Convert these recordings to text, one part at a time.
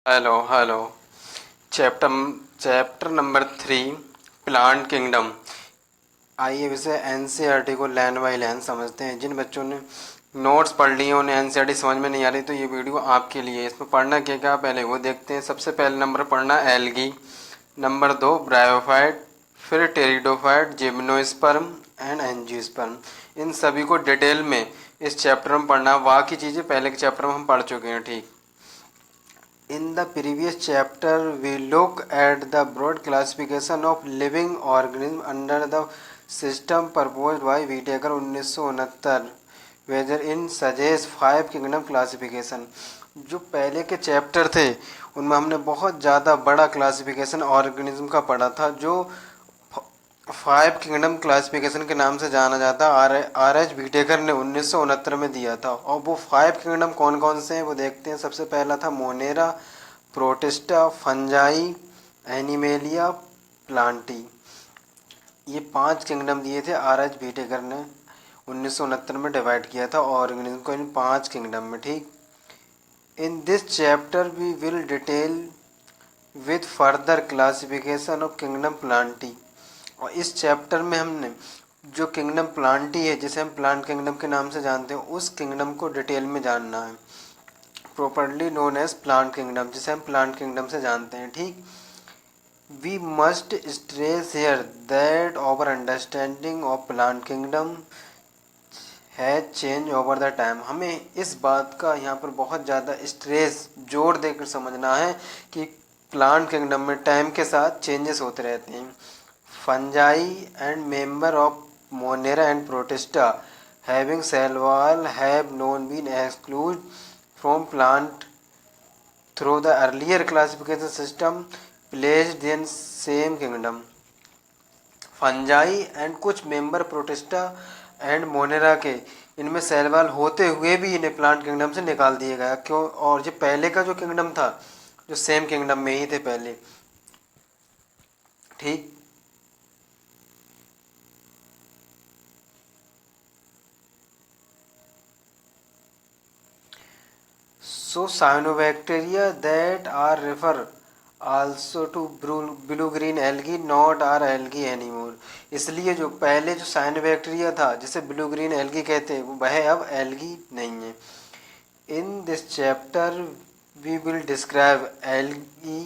Hello hello. Chapter chapter number 3, plant kingdom. आइए इसे NCERT को लाइन बाय लाइन समझते हैं। जिन बच्चों ने नोट्स पढ़ लिए उन्हें एनसीईआरटी समझ में नहीं आ रही तो ये वीडियो आपके लिए है। इसमें पढ़ना क्या क्या पहले वो देखते हैं। सबसे पहले नंबर पढ़ना एल्गी, नंबर 2 ब्रायोफाइट, फिर टेरिडोफाइट, जिम्नोस्पर्म एंड एंजियोस्पर्म। इन सभी को डिटेल में इस चैप्टर में पढ़ना। बाकी चीज़ें पहले के चैप्टर में हम पढ़ चुके हैं। ठीक। In the previous chapter, we look at the broad classification of living organisms under the system proposed by Whittaker 1969, whether in suggest five kingdom classification। जो पहले के चैप्टर थे उनमें हमने बहुत ज़्यादा बड़ा क्लासिफिकेशन ऑर्गेनिज्म का पढ़ा था, जो फाइव किंगडम क्लासिफिकेशन के नाम से जाना जाता। आर एच व्हिटेकर ने 1969 में दिया था। और वो फाइव किंगडम कौन कौन से हैं वो देखते हैं। सबसे पहला था Monera, protista, fungi, animalia, Plantae. ये पांच किंगडम दिए थे आर एच व्हिटेकर ने 1969 में डिवाइड किया था ऑर्गेनिज्म को इन पांच किंगडम में। ठीक। In this chapter we will detail with further classification of kingdom Plantae. और इस चैप्टर में हमने जो किंगडम प्लांटी है, जिसे हम प्लांट किंगडम के नाम से जानते हैं, उस किंगडम को डिटेल में जानना है। Properly known as plant kingdom, जिसे हम प्लांट किंगडम से जानते हैं। ठीक। We must stress here that our understanding of plant kingdom has change over the time. हमें इस बात का यहाँ पर बहुत ज़्यादा स्ट्रेस जोर देकर समझना है कि प्लांट किंगडम में टाइम के साथ चेंजेस होते रहते हैं। Fungi and member of Monera and Protista having cell wall have known been exclude from plant through the earlier classification system placed in same kingdom. Fungi and कुछ member Protista and Monera के इनमें cell wall होते हुए भी इन्हें plant kingdom से निकाल दिया गया। क्यों? और जो पहले का जो किंगडम था, जो सेम किंगडम में ही थे पहले। ठीक। So cyanobacteria that are refer also to blue green algae, not are algae anymore। इसलिए जो पहले जो साइनोबैक्टीरिया था जिसे ब्लू ग्रीन एल्गी कहते हैं, वह अब एल्गी नहीं है। In this chapter we will describe algae,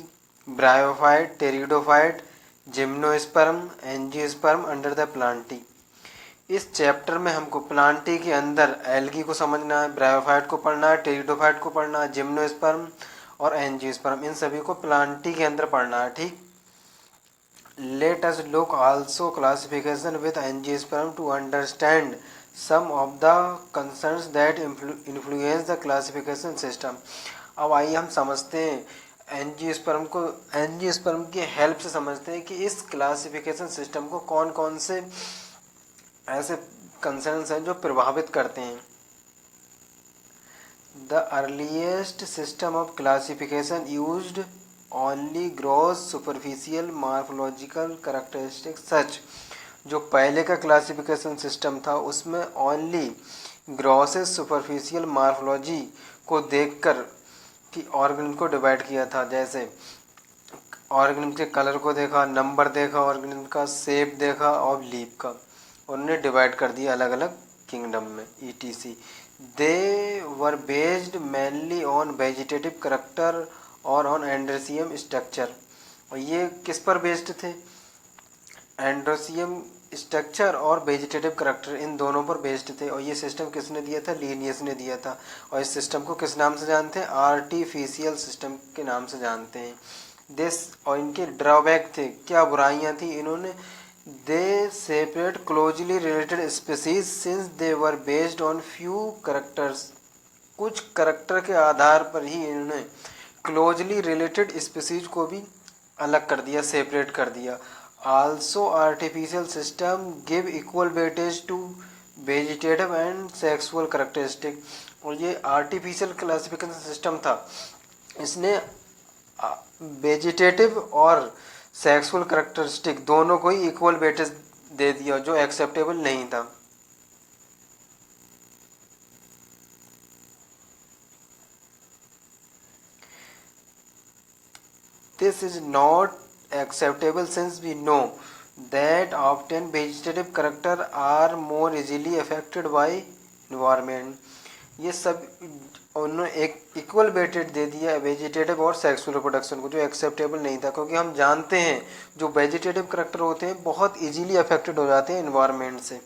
bryophyte, pteridophyte, gymnosperm, angiosperm under the Plantae. इस चैप्टर में हमको प्लांटी के अंदर एल्गी को समझना है, ब्रायोफाइट को पढ़ना है, टेरिडोफाइट को पढ़ना है, जिम्नोस्पर्म और एंजियोस्पर्म, इन सभी को प्लांटी के अंदर पढ़ना है। ठीक। Let us look also classification with angiosperm to understand some of the concerns that influence the classification system. अब आइए हम समझते हैं एंजियोस्पर्म को। एंजियोस्पर्म की हेल्प से समझते हैं कि इस क्लासिफिकेशन सिस्टम को कौन कौन से ऐसे कंसर्न्स हैं जो प्रभावित करते हैं। The earliest system of classification used only gross superficial morphological characteristics such. जो पहले का क्लासिफिकेशन सिस्टम था उसमें ओनली ग्रॉसेस सुपरफिशियल मार्फोलॉजी को देखकर कि ऑर्गेनिज्म को डिवाइड किया था। जैसे ऑर्गेनिज्म के कलर को देखा, नंबर देखा, ऑर्गेनिज्म का शेप देखा और लीफ का, उन्हें डिवाइड कर दिया अलग अलग किंगडम में etc. They were based mainly on vegetative character और ऑन एंड्रोसियम स्ट्रक्चर। और ये किस पर बेस्ड थे? एंड्रोसियम स्ट्रक्चर और वेजिटेटिव करेक्टर, इन दोनों पर बेस्ड थे। और ये सिस्टम किसने दिया था? लीनियस ने दिया था। और इस सिस्टम को किस नाम से जानते हैं? आर्टिफिशियल सिस्टम के नाम से जानते हैं। दिस और इनके ड्रॉबैक थे, क्या बुराइयां थी इन्होंने? They separate closely related species since they were based on few characters. कुछ करेक्टर के आधार पर ही इन्होंने क्लोजली रिलेटेड स्पीसीज को भी अलग कर दिया, सेपरेट कर दिया। Also artificial system give equal weightage to vegetative and sexual characteristic. और ये आर्टिफिशियल क्लासिफिकेशन सिस्टम था, इसने वेजिटेटिव और सेक्सुअल करेक्टरिस्टिक दोनों को ही इक्वल वेटेज दे दिया, जो एक्सेप्टेबल नहीं था। This is not acceptable since we know that often vegetative character are more easily affected by environment. ये सब उन्होंने एक इक्वल वेटेज दे दिया वेजिटेटिव और सेक्सुअल रिप्रोडक्शन को, जो एक्सेप्टेबल नहीं था, क्योंकि हम जानते हैं जो वेजिटेटिव करेक्टर होते हैं बहुत इजीली अफेक्टेड हो जाते हैं इन्वायरमेंट से.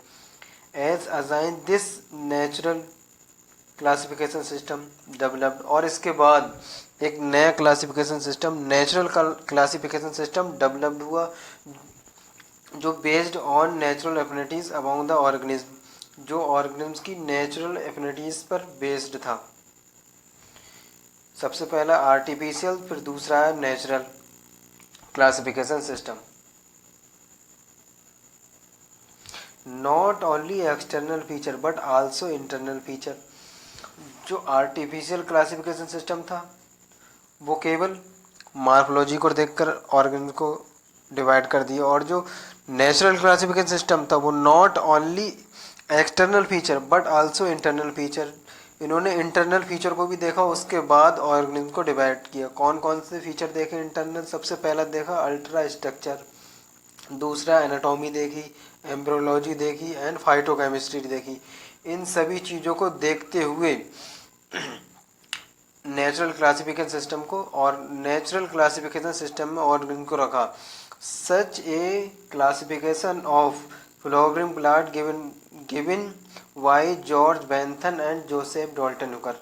As assign this natural classification system developed, और इसके बाद एक नया classification system natural classification system developed हुआ जो based on natural affinities among the organism, जो ऑर्गेनिज्म की नेचुरल एफिनिटीज पर बेस्ड था. सबसे पहला आर्टिफिशियल, फिर दूसरा है natural classification system. Not only external feature but also internal feature. जो आर्टिफिशियल क्लासिफिकेशन सिस्टम था वो केवल मार्फोलॉजी को देखकर ऑर्गेनिज्म को डिवाइड कर दिया, और जो नेचुरल क्लासिफिकेशन सिस्टम था वो not only external feature but also internal feature. इन्होंने इंटरनल फीचर को भी देखा, उसके बाद ऑर्गेनिज्म को डिवाइड किया. कौन कौन से फीचर देखे इंटरनल? सबसे पहला देखा अल्ट्रा स्ट्रक्चर, दूसरा एनाटॉमी देखी, एम्ब्रियोलॉजी देखी एंड फाइटोकेमिस्ट्री देखी. इन सभी चीज़ों को देखते हुए नेचुरल क्लासिफिकेशन सिस्टम को और नेचुरल क्लासिफिकेशन सिस्टम में ऑर्गेनिज्म को रखा. Such a classification of flowering plant given by George Bentham and Joseph Dalton Hooker.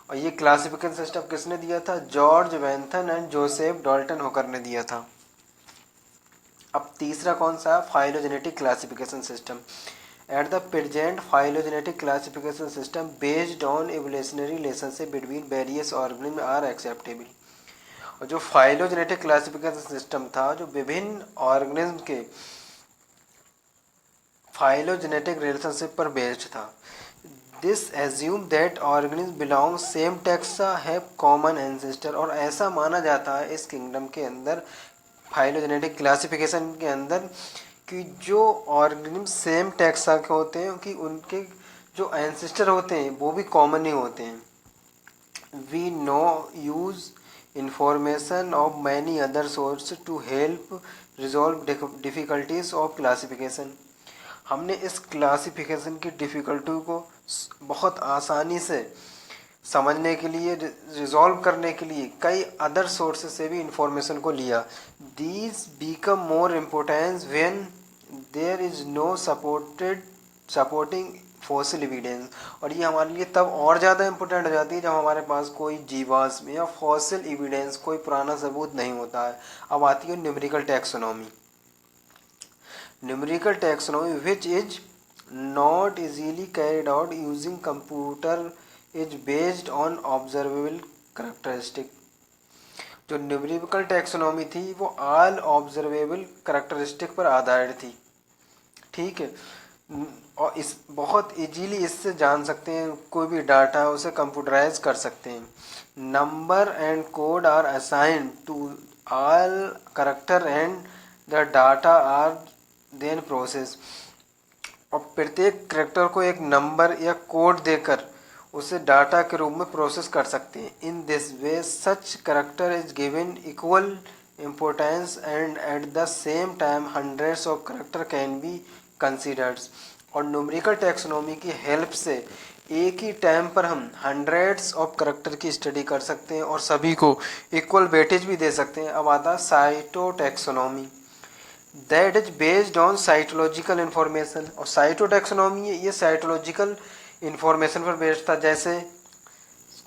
और ये क्लासिफिकेशन सिस्टम किसने दिया था? George Bentham and Joseph Dalton Hooker ने दिया था. अब तीसरा कौन सा है? Phylogenetic classification system. At the present, phylogenetic classification system based on evolutionary relationship between various organisms are acceptable. और जो फाइलोजेनेटिक क्लासिफिकेशन सिस्टम था जो विभिन्न ऑर्गेनिज्म के फाइलोजेनेटिक रिलेशनशिप पर बेस्ड था. This assume that organism belong same taxa have common ancestor. और ऐसा माना जाता है इस किंगडम के अंदर, फाइलोजेनेटिक क्लासिफिकेशन के अंदर, कि जो ऑर्गेनिज्म सेम टैक्सा के होते हैं कि उनके जो एंसेस्टर होते हैं वो भी कॉमन ही होते हैं. We know use information of many other source to help resolve difficulties of classification. हमने इस क्लासिफिकेशन की डिफ़िकल्टी को बहुत आसानी से समझने के लिए, रिजॉल्व करने के लिए कई अदर सोर्सेज से भी इंफॉर्मेशन को लिया. These become more important when there is no supporting fossil evidence. और ये हमारे लिए तब और ज़्यादा इम्पोर्टेंट हो जाती है जब हमारे पास कोई जीवाश्म या फॉसिल एविडेंस, कोई पुराना सबूत नहीं होता है. अब आती है numerical taxonomy. Numerical taxonomy which is not easily carried out using computer is based on observable characteristic. जो न्यूमेरिकल टैक्सोनॉमी थी वो ऑल ऑब्जर्वेबल करेक्टरिस्टिक पर आधारित थी. ठीक है, और इस बहुत इजीली इससे जान सकते हैं कोई भी डाटा है उसे कंप्यूटराइज कर सकते हैं. Number and code are assigned to all character and the data are then process. और प्रत्येक करेक्टर को एक नंबर या कोड देकर उसे डाटा के रूप में प्रोसेस कर सकते हैं. In this way such character is given equal importance and at the same time hundreds of character can be considered. और न्यूमेरिकल टैक्सोनॉमी की हेल्प से एक ही टाइम पर हम हंड्रेड्स ऑफ करेक्टर की स्टडी कर सकते हैं और सभी को इक्वल वेटेज भी दे सकते हैं. अब आता है cytotaxonomy. That is based on cytological information. और साइटोटैक्सोनॉमी ये साइटोलॉजिकल इन्फॉर्मेशन पर बेस्ड था, जैसे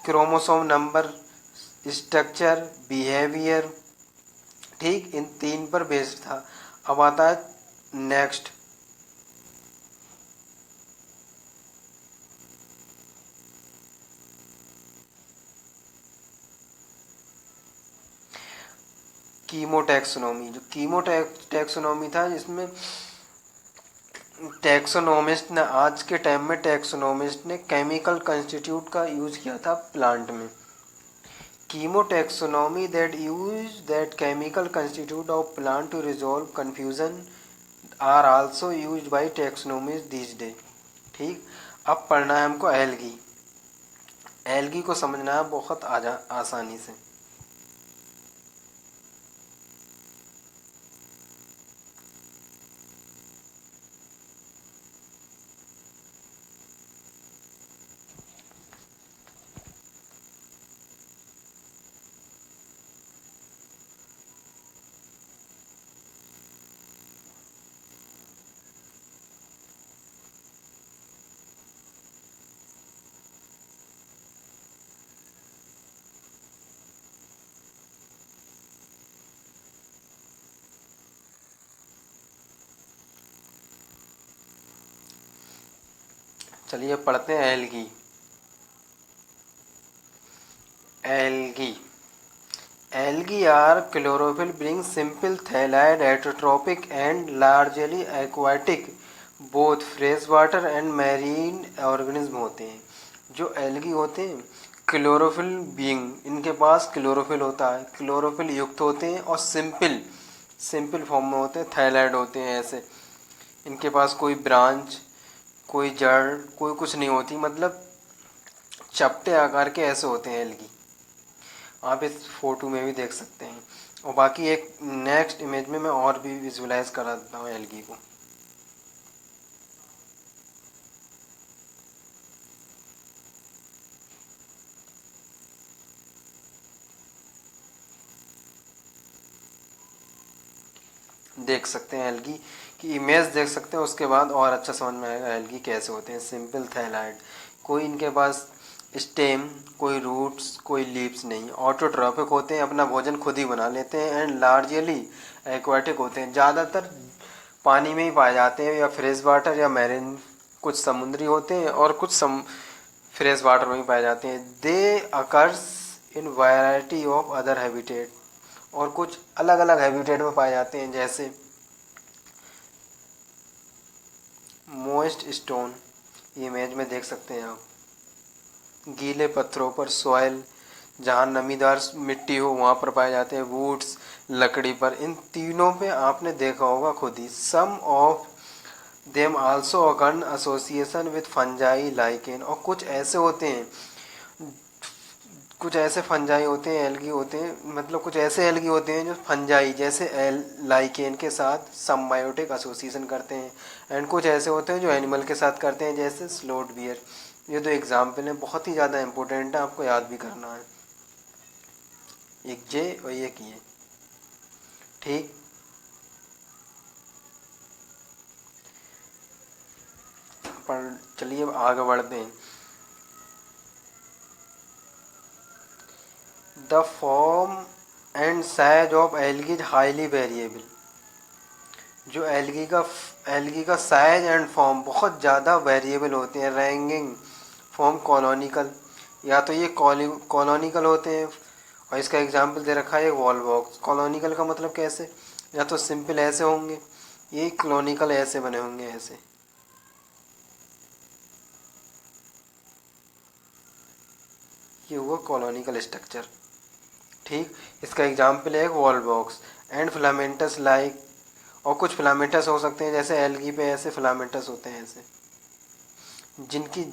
क्रोमोसोम नंबर, स्ट्रक्चर, बिहेवियर. ठीक, इन तीन पर बेस्ड था. अब आता है नेक्स्ट कीमोटैक्सोनॉमी. जो कीमोटैक्सोनॉमी था जिसमें टैक्सोनोमिस्ट ने, आज के टाइम में टैक्सोनोमिस्ट ने केमिकल कंस्टिट्यूट का यूज किया था प्लांट में. Chemotaxonomy that use that chemical constituent of plant to resolve confusion are also used by taxonomist this day. ठीक, अब पढ़ना है हमको एल्गी. एल्गी को समझना है बहुत आसानी से. चलिए पढ़ते हैं algae. Algae Algae are chlorophyll being simple thalide heterotrophic and largely aquatic both freshwater and marine organism होते हैं। जो एल्गी होते हैं क्लोरोफिल बीइंग, इनके पास क्लोरोफिल होता है, क्लोरोफिल युक्त होते हैं और सिंपल फॉर्म में होते हैं, थैलाइड होते हैं। ऐसे इनके पास कोई ब्रांच, कोई जड़, कोई कुछ नहीं होती, मतलब चपटे आकार के ऐसे होते हैं एल्गी। आप इस फोटो में भी देख सकते हैं। और बाकी एक नेक्स्ट इमेज में मैं और भी विजुलाइज करा देता हूँ एल्गी को। देख सकते हैं एल्गी की इमेज देख सकते हैं, उसके बाद और अच्छा समझ में आएगा एल्गी कैसे होते हैं। सिंपल थैलाइड, कोई इनके पास स्टेम, कोई रूट्स, कोई लीव्स नहीं, ऑटोट्रॉपिक होते हैं, अपना भोजन खुद ही बना लेते हैं। एंड लार्जली एक्वाटिक होते हैं, ज़्यादातर पानी में ही पाए जाते हैं, या फ्रेश वाटर या मैरिन, कुछ समुद्री होते हैं और कुछ फ्रेश वाटर में ही पाए जाते हैं। They occurs in variety of other habitat, और कुछ अलग अलग हैबिटेट में पाए जाते हैं, जैसे मोइस्ट स्टोन, इमेज में देख सकते हैं आप, गीले पत्थरों पर, सॉइल जहाँ नमीदार मिट्टी हो वहाँ पर पाए जाते हैं, वुड्स लकड़ी पर। इन तीनों पे आपने देखा होगा खुद ही। Some of them also occur in association with fungi lichen, और कुछ ऐसे होते हैं, कुछ ऐसे फंजाई होते हैं, एल्गी होते हैं, मतलब कुछ ऐसे एल्गी होते हैं जो फंजाई जैसे लाइकेन के साथ सम्बायोटिक एसोसिएशन करते हैं। एंड कुछ ऐसे होते हैं जो एनिमल के साथ करते हैं, जैसे स्लोथ बियर। ये दो एग्जाम्पल हैं, बहुत ही ज़्यादा इंपॉर्टेंट है, आपको याद भी करना है। एक जे और एक ये, ठीक। पर चलिए अब आगे बढ़ते हैं। The form and size of algae is highly variable. जो एल्गी का साइज एंड फॉर्म बहुत ज़्यादा वेरिएबल होते हैं। रैंगिंग फॉर्म कॉलोनिकल, या तो ये कॉलोनिकल होते हैं, और इसका एग्जांपल दे रखा है वॉल बॉक्स। कॉलोनिकल का मतलब कैसे, या तो सिंपल ऐसे होंगे, ये कॉलोनिकल ऐसे बने होंगे, ऐसे। ये हुआ कॉलोनिकल स्ट्रक्चर, ठीक। इसका एग्जांपल है wall box. And filamentous like, और कुछ फिलामेंटस हो सकते हैं, जैसे एल्गी पे ऐसे फिलामेंटस होते हैं ऐसे, जिनकी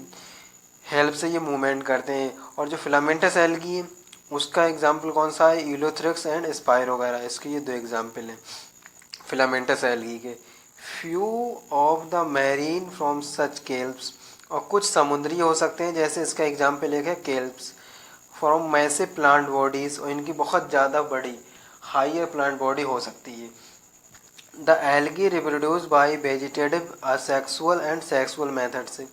हेल्प से ये मूवमेंट करते हैं। और जो फिलामेंटस एल्गी है उसका एग्जांपल कौन सा है, यूलोथ्रिक्स एंड स्पायर वगैरह, इसके ये दो एग्जांपल हैं फिलामेंटस एल्गी के। Few of the marine from such kelps, और कुछ समुद्री हो सकते हैं, जैसे इसका एग्जांपल एक है केल्प्स फ्रॉम मैसिव प्लांट बॉडीज, और इनकी बहुत ज़्यादा बड़ी हाइयर प्लांट बॉडी हो सकती है। The algae reproduce by vegetative asexual and sexual method से।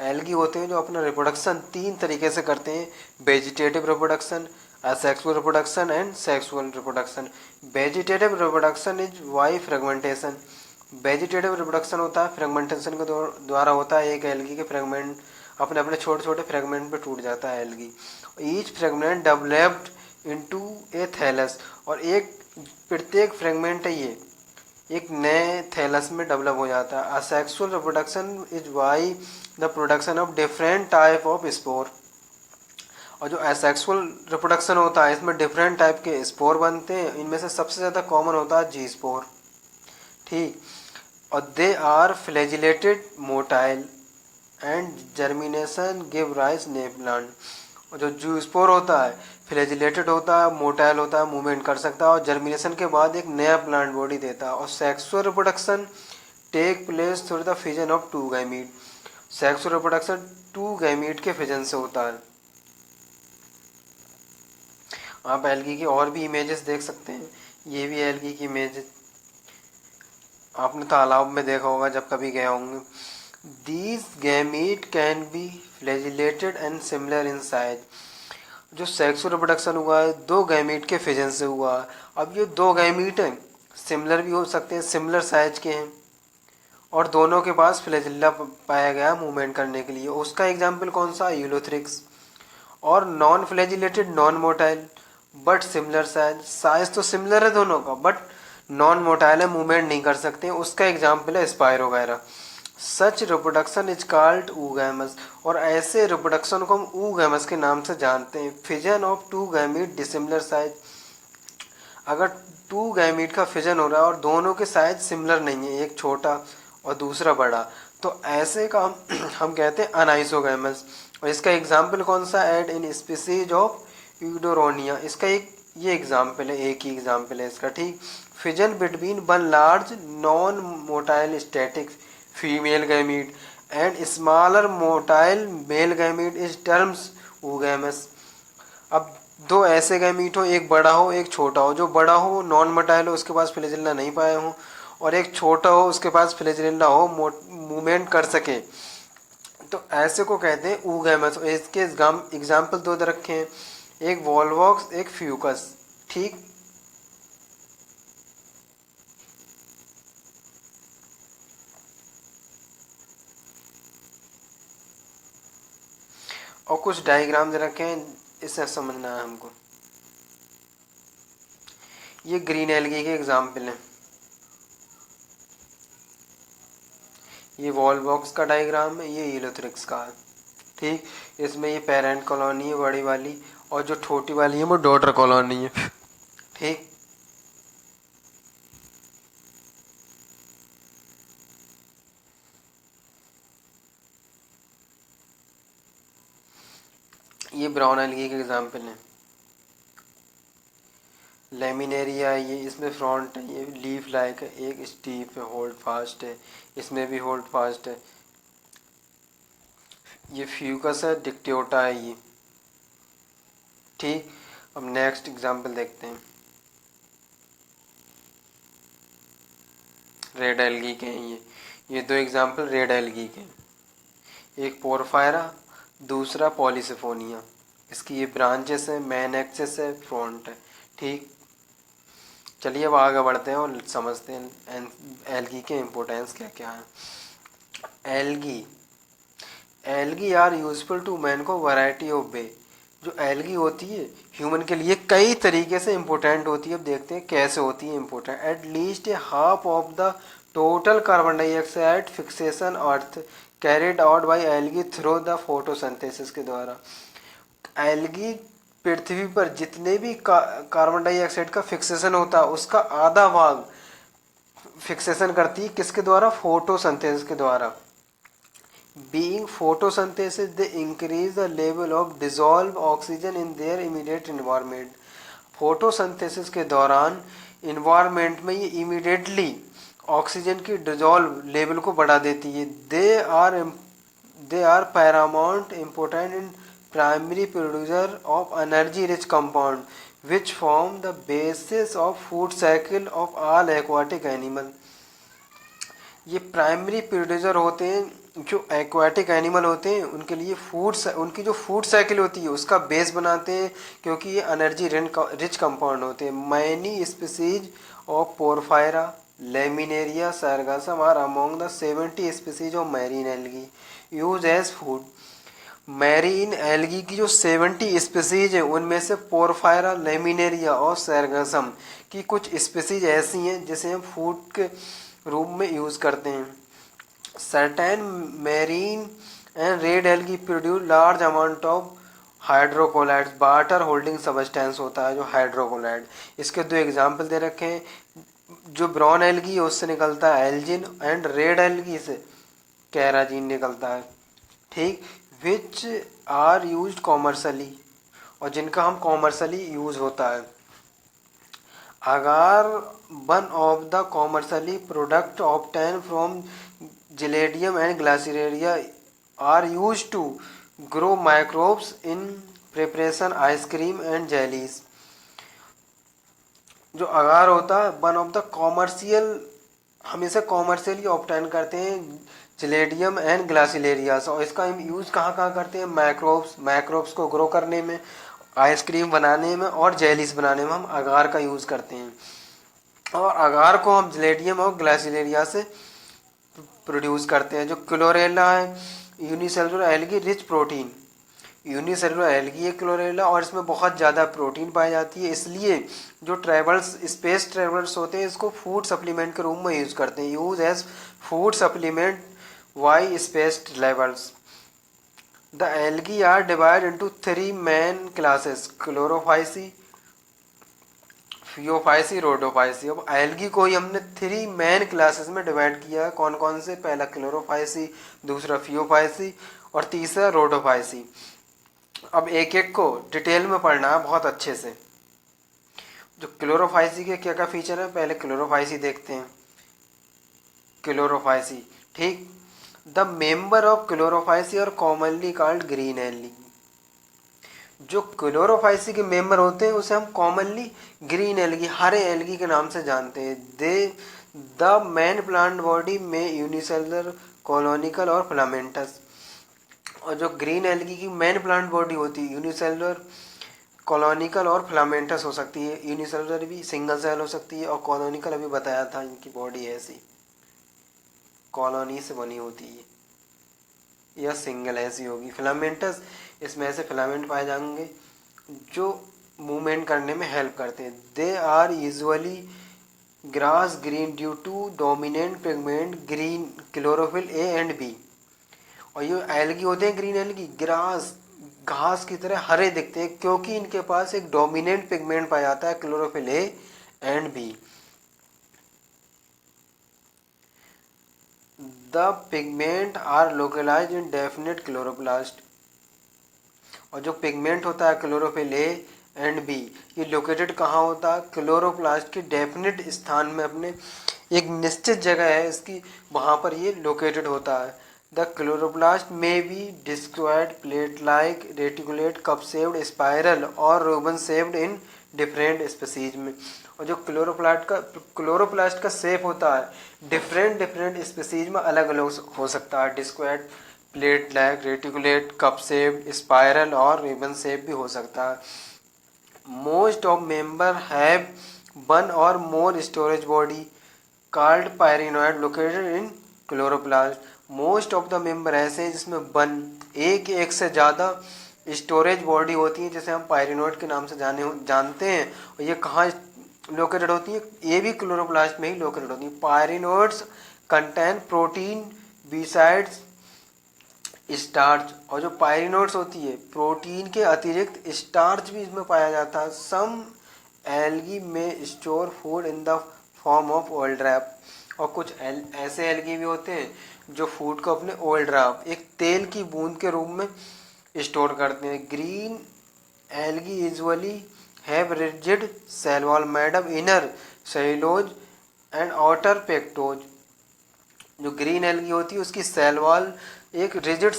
एल्गी होते हैं जो अपना रिप्रोडक्शन तीन तरीके से करते हैं, vegetative reproduction, asexual reproduction and sexual reproduction. Vegetative reproduction is by fragmentation. Vegetative reproduction होता है फ्रेगमेंटेशन के द्वारा होता है। एक एल्गी के फ्रेगमेंट अपने अपने छोटे छोटे फ्रेगमेंट पे टूट जाता है algae. Each fragment developed into a thallus, और एक प्रत्येक फ्रेगमेंट है ये एक नए थैलस में डेवलप हो जाता है। Asexual reproduction is why the production of different type of spore. और जो एसेक्सुअल रिप्रोडक्शन होता है इसमें डिफरेंट टाइप के स्पोर बनते हैं, इनमें से सबसे ज़्यादा कॉमन होता है जी स्पोर, ठीक। और they are flagellated motile and germination give rise new plant. और जो जूस्पोर होता है फ्लैजिलेटेड होता है, मोटाइल होता है, मूवमेंट कर सकता है, और जर्मिनेशन के बाद एक नया प्लांट बॉडी देता है। और sexual reproduction take place through the fission of two gamete. Sexual reproduction two gamete के फिजन से होता है। आप एल्गी की और भी इमेजेस देख सकते हैं, ये भी एल्गी की इमेज आपने तालाब में देखा होगा जब कभी गए होंगे। These gamete can be flagellated and similar in size। जो सेक्सुअल रिप्रोडक्शन हुआ है दो गैमीट के फिजन से हुआ है। अब ये दो गैमीट हैं, सिमिलर भी हो सकते हैं, सिमिलर साइज के हैं, और दोनों के पास फ्लैजिल्ला पाया गया मूवमेंट करने के लिए। उसका एग्जाम्पल कौन सा, यूलोथ्रिक्स। और non flagellated non motile but similar size, size तो सिमिलर है दोनों का बट नॉन मोटाइल है, मूवमेंट नहीं कर सकते हैं। उसका एग्जाम्पल है spirogyra. Such reproduction is called oogamous, और ऐसे रिप्रोडक्शन को हम oogamous के नाम से जानते हैं। Fission of two gamete dissimilar size, अगर टू गैमीट का फिजन हो रहा है और दोनों के साइज सिमिलर नहीं है, एक छोटा और दूसरा बड़ा, तो ऐसे का हम कहते हैं अनाइसोगैमस। और इसका एग्जाम्पल कौन सा, एड इन स्पीसीज ऑफ यूडोरोनिया। इसका एक ये एग्जाम्पल है, एक ही एग्जाम्पल है इसका, ठीक। Fission between one large non motile static female gamete and smaller motile male gamete is terms oogamous। अब दो ऐसे गैमीट हो, एक बड़ा हो एक छोटा हो, जो बड़ा हो नॉन मोटाइल हो, उसके पास फ्लैजिल्ला नहीं पाए हो, और एक छोटा हो उसके पास फ्लैजिल्ला हो, मूवमेंट कर सके, तो ऐसे को कहते हैं oogamous। इसके एग्जाम्पल दो दे रखे हैं, एक वॉलवॉक्स एक फ्यूकस, ठीक। और कुछ डायग्राम दे रखे हैं, इससे समझना है हमको। ये ग्रीन एल्गी के एग्जाम्पल हैं, ये वॉलबॉक्स का डायग्राम है, ये यूलोथ्रिक्स का है, ठीक। इसमें ये पेरेंट कॉलोनी है बड़ी वाली, और जो छोटी वाली है वो डॉटर कॉलोनी है, ठीक। ये ब्राउन एल्गी के एग्जाम्पल हैं। लेमिनेरिया, ये इसमें फ्रंट है, ये लीफ लाइक है, एक स्टीप है, होल्ड फास्ट है, इसमें भी होल्ड फास्ट है। ये फ्यूकस है, डिक्टियोटा है ये, ठीक। अब नेक्स्ट एग्जाम्पल देखते हैं, रेड एल्गी के हैं ये दो एग्जाम्पल रेड एल्गी के, एक पोरफायरा दूसरा पॉलीसिफोनिया। इसकी ये ब्रांचेस है, मेन एक्सेस है, फ्रंट है, ठीक। चलिए अब आगे बढ़ते हैं और समझते हैं एल्गी के इम्पोर्टेंस क्या क्या है। Algae algae are useful to man को वैरायटी ऑफ वे। जो एल्गी होती है ह्यूमन के लिए कई तरीके से इम्पोर्टेंट होती है। अब देखते हैं कैसे होती है important. At least A half of the total carbon dioxide fixation earth carried out by algae through the photosynthesis के द्वारा। एल्गी पृथ्वी पर जितने भी कार्बन डाइऑक्साइड का फिक्सेशन होता है उसका आधा भाग फिक्सेशन करती है, किसके द्वारा, फोटोसिंथेसिस के द्वारा। Being photosynthesis, they increase the level of dissolved oxygen in their immediate environment. Photosynthesis के दौरान इन्वायरमेंट में ये इमीडिएटली ऑक्सीजन की डिजॉल्व लेवल को बढ़ा देती है। They are paramount important in primary producer of energy rich compound which form the basis of food cycle of all aquatic animal. ये प्राइमरी प्रोड्यूसर होते हैं, जो एक्वाटिक एनिमल होते हैं उनके लिए उनकी जो फूड साइकिल होती है उसका बेस बनाते हैं, क्योंकि ये एनर्जी रिच कंपाउंड होते हैं। Many species of Porphyra Laminaria Sargassum are among the 70 species of marine algae use as food. Marine algae की जो 70 स्पीसीज हैं उनमें से पोरफायरा लेमिनेरिया और सरगासम की कुछ स्पीसीज ऐसी हैं जिसे हम फूड के रूप में यूज़ करते हैं। Certain marine and red algae produce large amount of hydrocolloids, water holding substance होता है जो हाइड्रोकोलाइड। इसके दो एग्जाम्पल दे रखे हैं, जो ब्राउन एल्गी है उससे निकलता है एल्जिन, एंड रेड एल्गी से कैराजीन निकलता है, ठीक। विच आर यूज कॉमर्शली, और जिनका हम कॉमर्शली यूज होता है। Agar one of the commercially product obtain from Gelidium and Gracilaria are use to grow microbes in preparation ice cream and jellies. जो अगार होता है वन ऑफ द कॉमर्शियल, हम इसे कॉमर्शियली ऑब्टेन करते हैं जिलेडियम एंड ग्लासिलेरियास, और इसका हम यूज़ कहाँ कहाँ करते हैं, माइक्रोब्स को ग्रो करने में, आइसक्रीम बनाने में और जेलीस बनाने में हम अगार का यूज़ करते हैं। और अगार को हम जिलेडियम और ग्लासिलेरिया से प्रोड्यूस करते हैं। जो क्लोरेला है unicellular algae rich protein, unicellular algae है क्लोरेला और इसमें बहुत ज़्यादा प्रोटीन पाई जाती है, इसलिए जो ट्रेवल्स स्पेस ट्रेवल्स होते हैं इसको फूड सप्लीमेंट के रूप में यूज़ करते हैं, use as food supplement by space travels. The algae are divide into 3 main classes, chlorophyceae, phaeophyceae, rhodophyceae. अब एल्गी को ही हमने 3 मेन क्लासेस में डिवाइड किया, कौन कौन से? पहला क्लोरोफाइसी, दूसरा फियोफाइसी और तीसरा रोडोफाइसी। अब एक एक को डिटेल में पढ़ना है बहुत अच्छे से। जो क्लोरोफाइसी के क्या क्या फीचर है, पहले क्लोरोफाइसी देखते हैं। क्लोरोफाइसी, ठीक। द मेंबर ऑफ क्लोरोफाइसी और कॉमनली कॉल्ड ग्रीन एल्गी। जो क्लोरोफाइसी के मेंबर होते हैं उसे हम कॉमनली ग्रीन एल्गी, हरे एल्गी के नाम से जानते हैं। दे द मेन प्लांट बॉडी में यूनिसेलुलर, कॉलोनिकल और फिलामेंटस। और जो ग्रीन एल्गी की मेन प्लांट बॉडी होती है यूनिसेलुलर, कॉलोनिकल और फिलामेंटस हो सकती है। यूनिसेलुलर भी सिंगल सेल हो सकती है और कॉलोनिकल अभी बताया था इनकी बॉडी ऐसी कॉलोनी से बनी होती है या सिंगल ऐसी होगी। फिलामेंटस, इसमें ऐसे फिलामेंट पाए जाएंगे जो मूवमेंट करने में हेल्प करते हैं। They are usually grass green due to dominant pigment green chlorophyll a and b. और ये एल्गी होते हैं ग्रीन एल्गी, ग्रास घास की तरह हरे दिखते हैं क्योंकि इनके पास एक डोमिनेंट पिगमेंट पाया जाता है chlorophyll a and b. The pigment are localised in definite chloroplast. और जो पिगमेंट होता है क्लोरोफिल ए एंड बी, ये लोकेटेड कहाँ होता है? क्लोरोप्लास्ट के डेफिनेट स्थान में, अपने एक निश्चित जगह है इसकी, वहाँ पर ये लोकेटेड होता है। द क्लोरोप्लास्ट में be discoid plate like reticulate cup shaped spiral और ribbon shaped in different species में। और जो क्लोरोप्लास्ट का शेप होता है डिफरेंट डिफरेंट स्पीसीज में अलग अलग हो सकता है। Discoid, plate like, reticulate, cup shaped, spiral और रिबन शेप भी हो सकता है। Most of member have one और more storage body called pyrenoid located in chloroplast. Most of the member ऐसे हैं जिसमें वन, एक से ज़्यादा स्टोरेज बॉडी होती है जिसे हम पायरिनॉइड के नाम से जानते हैं। और ये कहाँ लोकेटेड होती है? ये भी क्लोरोप्लास्ट में ही लोकेटेड होती है। पायरिनॉइड्स कंटेन प्रोटीन बिसाइड्स स्टार्च। और जो पायरिनॉइड्स होती है प्रोटीन के अतिरिक्त स्टार्च भी इसमें पाया जाता है। सम एल्गी में store food in the form of oil drop. और कुछ ऐसे एल्गी भी होते हैं जो फूड को अपने ऑयल ड्रॉप, एक तेल की बूंद के रूप में स्टोर करते हैं। Green algae usually have rigid cell wall made up inner cellulose and outer pectose. जो ग्रीन एल्गी होती है उसकी सेल वॉल एक रिजिड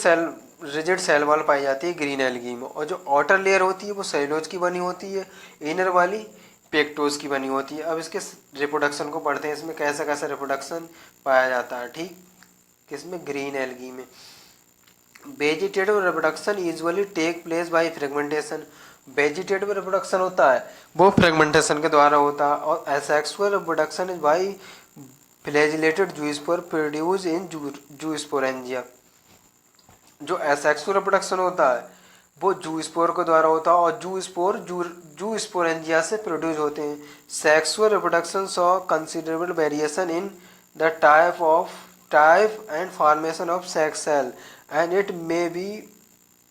सेल वॉल पाई जाती है ग्रीन एल्गी में। और जो आउटर लेयर होती है वो सेलुलोज की बनी होती है, इनर वाली पेक्टोज की बनी होती है। अब इसके रिप्रोडक्शन को पढ़ते हैं, इसमें कैसा कैसा रिप्रोडक्शन पाया जाता है। ठीक, किसमें? ग्रीन एल्गी में। Vegetative reproduction usually take place by fragmentation. Vegetative reproduction होता है वो फ्रेगमेंटेशन के द्वारा होता है। और asexual reproduction is by flagellated zoospore produce in zoosporangia. जो एसेक्सुअल रिप्रोडक्शन होता है वो जूस्पोर के द्वारा होता है और जूस्पोरेंजिया से प्रोड्यूस होते हैं। Sexual reproduction saw considerable variation in the type and formation of sex cell and it may be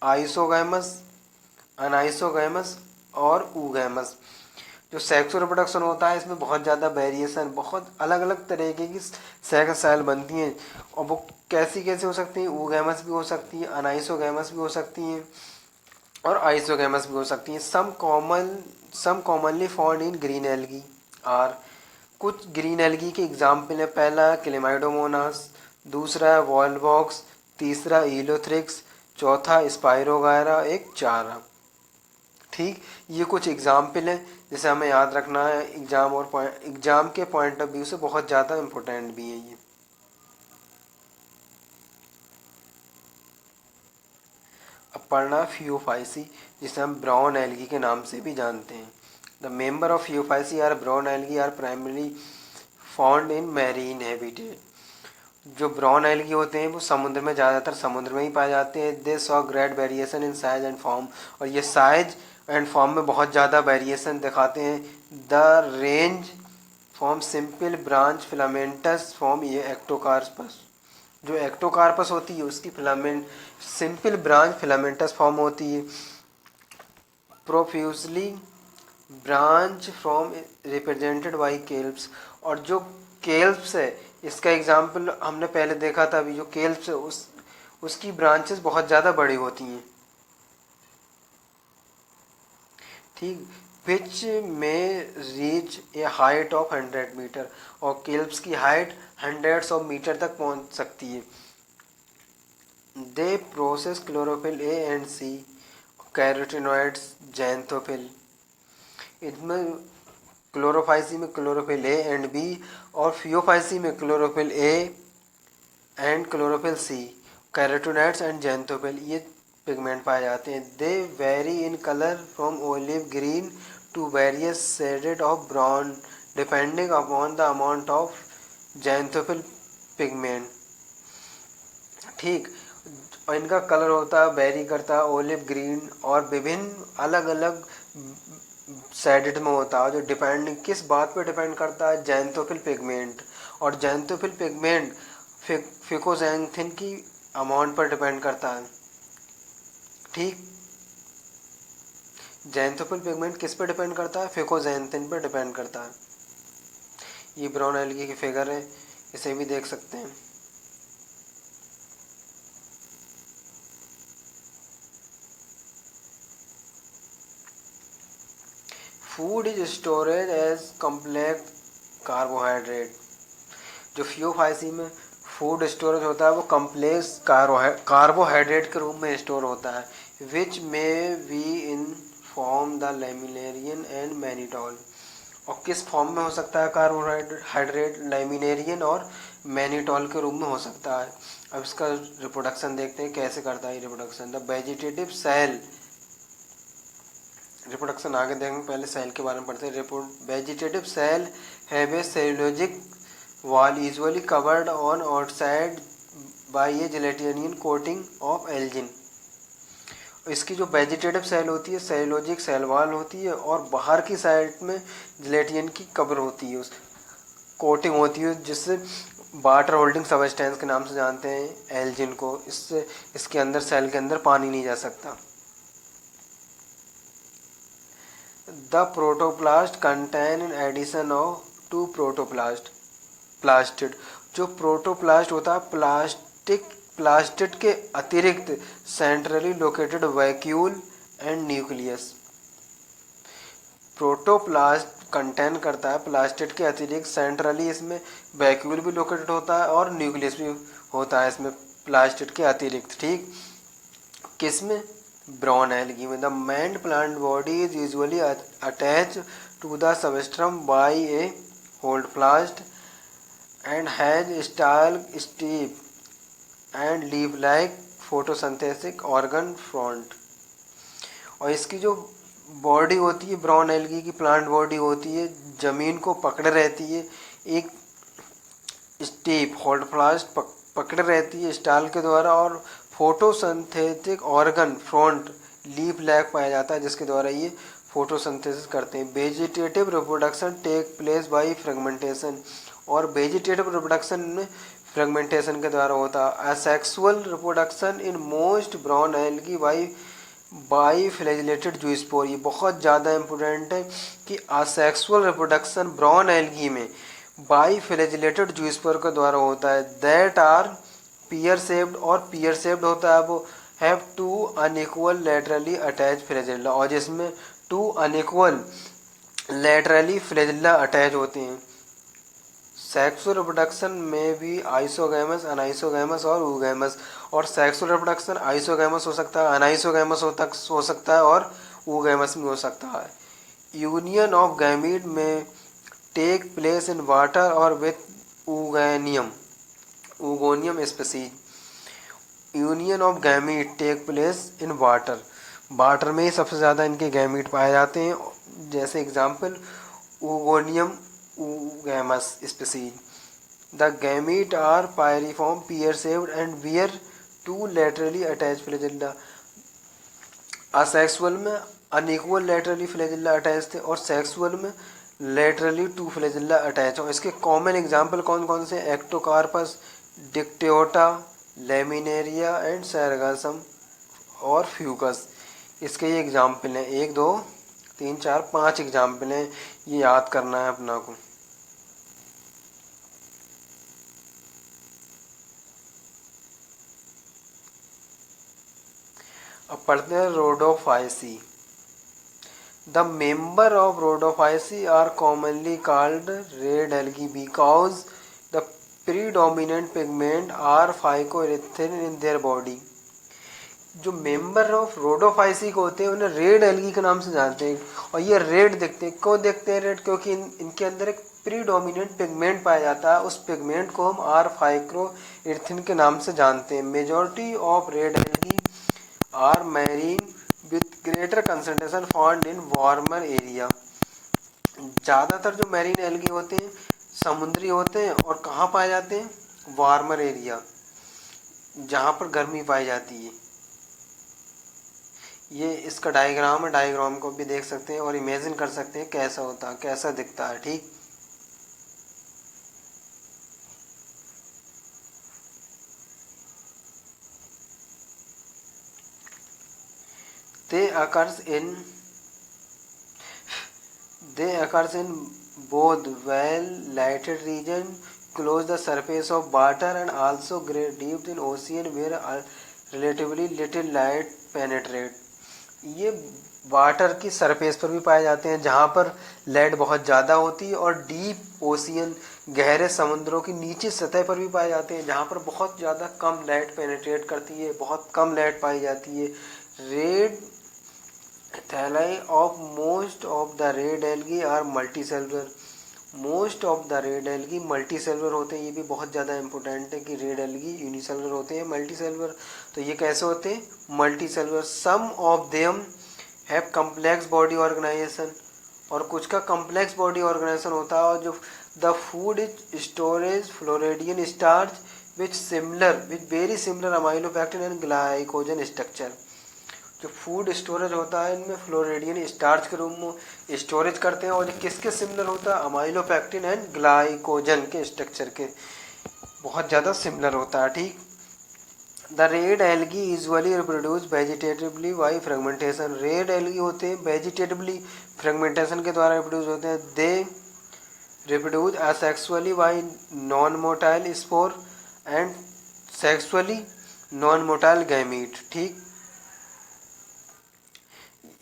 isogamous, anisogamous और ऊगैमस। जो सेक्सुअल रिप्रोडक्शन होता है इसमें बहुत ज़्यादा वेरिएशन, बहुत अलग अलग तरीके की सेक्स सेल बनती हैं। और वो कैसी कैसी हो सकती हैं? ऊगैमस भी हो सकती हैं, अनआइसोगैमस भी हो सकती हैं और आइसोगैमस भी हो सकती हैं। Some commonly found in green algae are. कुछ ग्रीन एल्गी के एग्जाम्पल है, पहला क्लेमाइडोमोनास, दूसरा वॉलबॉक्स, तीसरा इलोथ्रिक्स, चौथा स्पाइरोगायरा, एक चारा। ठीक, ये कुछ एग्जाम्पल हैं जिसे हमें याद रखना है। एग्जाम के पॉइंट ऑफ व्यू से बहुत ज़्यादा इम्पोर्टेंट भी है ये। अब पढ़ना फियोफाइसी, जिसे हम ब्राउन एल्गी के नाम से भी जानते हैं। The member of phaeophyceae are brown algae are primarily found in marine habitat. जो ब्राउन एल्गी होते हैं वो समुद्र में, ज़्यादातर समुद्र में ही पाए जाते हैं। They saw great variation in size and form, और ये साइज एंड फॉर्म में बहुत ज़्यादा वेरिएशन दिखाते हैं। The range form simple branch filamentous form, ये एक्टोकार्पस, जो एक्टोकार्पस होती है उसकी filament simple branch filamentous form होती है। Profusely branch from represented by kelps, और जो केल्प्स है इसका एग्जाम्पल हमने पहले देखा था। अभी जो केल्प्स है उसकी ब्रांचेस बहुत ज़्यादा बड़ी होती हैं, ठीक। Which may reach a height of 100 metre, और केल्प्स की हाइट हंड्रेड्स ऑफ मीटर तक पहुंच सकती है। They process chlorophyll a and c, carotenoids, xanthophyll. इसमें क्लोरोफाइसी में क्लोरोफिल ए एंड बी, और फियोफाइसी में chlorophyll a and chlorophyll c, carotenoids and xanthophyll, ये पिगमेंट पाए जाते हैं। They vary in colour from olive green to various shaded of brown depending upon the amount of xanthophyll pigment, ठीक। और इनका colour होता है, वेरी करता है, ओलिव ग्रीन और विभिन्न अलग अलग शेडेड में होता है, जो डिपेंड किस बात पे डिपेंड करता है, जैंथोफिल पिगमेंट। और जैंथोफिल पिगमेंट फिकोजैंथिन की अमाउंट पर डिपेंड करता है, ठीक। जैंथोफिल पिगमेंट किस पे डिपेंड करता है, फिकोजैंथिन पर डिपेंड करता है। ये ब्राउन एल्गी की फिगर है, इसे भी देख सकते हैं। Food is storage as complex carbohydrate, जो फियोफाइसी में फूड स्टोरेज होता है वो कम्प्लेक्स कार्बोहाइड्रेट के रूप में स्टोर होता है। Which may be in form the laminarin and mannitol, और किस फॉर्म में हो सकता है कार्बोहाइड्रेट, लेमिनेरियन और मैनिटॉल के रूप में हो सकता है। अब इसका रिप्रोडक्शन देखते हैं कैसे करता है reproduction. The vegetative cell, reproduction आगे देखेंगे, पहले सेल के बारे में पढ़ते हैं। Vegetative cell have a cellulosic wall usually covered on outside by a gelatinous coating of algin. इसकी जो वेजिटेटिव सेल होती है सेलुलोजिक सेल वॉल होती है, और बाहर की साइड में जेलेटिन की कवर होती है, उस कोटिंग होती है, जिससे वाटर होल्डिंग सबस्टेंस के नाम से जानते हैं एल्जिन को। इससे इसके अंदर सेल के अंदर पानी नहीं जा सकता। The protoplast contain in addition of to plastid, जो प्रोटोप्लास्ट होता है प्लास्टिड के अतिरिक्त centrally located vacuole and nucleus. Protoplast contain करता है प्लास्टिड के अतिरिक्त सेंट्रली, इसमें वैक्यूल भी लोकेटेड होता है और न्यूक्लियस भी होता है इसमें प्लास्टिड के अतिरिक्त, ठीक। किसमें, ब्राउन एल्गी में। The main plant body is usually attach to the substratum by a holdfast and has stalk, steep and leaf-like photosynthetic organ front। और इसकी जो बॉडी होती है ब्राउन एल्गी की, प्लांट बॉडी होती है, ज़मीन को पकड़े रहती है, एक स्टीप होल्डफ्लास्ट पकड़े रहती है स्टाल के द्वारा, और photosynthetic organ frond leaf like पाया जाता है, जिसके द्वारा ये फोटोसिंथेसिस करते हैं। Vegetative reproduction take place by fragmentation, और वेजिटेटिव रिप्रोडक्शन में फ्रेगमेंटेशन के द्वारा होता है। Asexual reproduction in most brown algae biflagellated zoospore, ये बहुत ज़्यादा इम्पोर्टेंट है कि असेक्सुअल रिप्रोडक्शन ब्राउन एल्गी में बाई फ्लैजिलेटेड जूस्पोर के द्वारा होता है। दैट आर पियर शेप्ड, और पियर शेप्ड होता है वो have two unequal laterally attach flagella, और जिसमें two unequal laterally flagella attach होते हैं। सेक्सुअल रिप्रोडक्शन में भी आइसोगैमस, अनआइसोगैमस और ऊगैमस, और सेक्सुअल रिप्रोडक्शन आइसोगैमस हो सकता है, अनआइसोगैमस हो सकता है और ऊगैमस में हो सकता है। Union of gamete may take place in water और with oogonium species. Union of gamete take place in water, water में ही सबसे ज़्यादा इनके गैमीट पाए जाते हैं, जैसे example oogonium oogamous species. The gamete are pyriform pear shaped and bear two laterally attached flagella। Asexual में अनइक्वल लेटरली फ्लैजिल्ला अटैच थे और सेक्सुअल में लेटरली टू फ्लैजिल्ला अटैच हो। इसके कॉमन एग्जाम्पल कौन कौन से? एक्टोकार्पस, डिक्टियोटा, लेमिनेरिया एंड सैरगासम और फ्यूकस। इसके ये एग्जाम्पल हैं, 1 2 3 4 5 एग्जाम्पल हैं, ये याद करना है अपना को। अब पढ़ते हैं Rhodophyceae. The member of Rhodophyceae are commonly called red algae because the predominant pigment are phycoerythrin in their body. जो मेंबर ऑफ रोडोफाइसी को होते हैं उन्हें रेड एल्गी के नाम से जानते हैं, और ये रेड दिखते हैं। क्यों दिखते हैं रेड? क्योंकि इनके अंदर एक प्रीडोमिनेंट पिगमेंट पाया जाता है, उस पिगमेंट को हम आर फाइकोइरिथ्रिन के नाम से जानते हैं। Majority of red algae are marine with greater concentration found in warmer area. ज़्यादातर जो मैरीन एल्गी होते हैं समुद्री होते हैं, और कहाँ पाए जाते हैं? वार्मर एरिया, जहाँ पर गर्मी पाई जाती है। ये इसका डायग्राम है, डायग्राम को भी देख सकते हैं और इमेजिन कर सकते हैं कैसा होता है, कैसा दिखता है। ठीक, They occurs in both well-lighted region close the surface of water and also deep in ocean where relatively little light penetrate। ये वाटर की सरफेस पर भी पाए जाते हैं जहाँ पर लाइट बहुत ज़्यादा होती है, और डीप ओशियन गहरे समुद्रों की नीचे सतह पर भी पाए जाते हैं जहाँ पर बहुत ज़्यादा कम लाइट पेनिट्रेट करती है, बहुत कम लाइट पाई जाती है। Red thalli of most of the red algae are multicellular. Most of the red algae multicellular होते हैं, ये भी बहुत ज़्यादा इंपॉर्टेंट है कि रेड एल्गी यूनिसेलुलर होते हैं, मल्टीसेलुलर तो ये कैसे होते हैं? Multicellular. Some of them have complex body organisation, और कुछ का कम्प्लेक्स बॉडी ऑर्गेनाइजेशन होता है। और जो the food is storage floridean starch which very similar amylopectin and glycogen structure. जो फूड स्टोरेज होता है इनमें फ्लोरेडियन स्टार्च के रूप में स्टोरेज करते हैं, और ये किसके सिमिलर होता है? अमाइलोपेक्टिन एंड ग्लाइकोजन के स्ट्रक्चर के बहुत ज़्यादा सिमिलर होता है। ठीक, the red algae usually reproduce vegetatively by fragmentation. Red algae होते हैं वेजिटेटिवली फ्रेगमेंटेशन के द्वारा रिप्रोड्यूस होते हैं। They reproduce asexually by non motile spore and sexually non motile gamete. ठीक,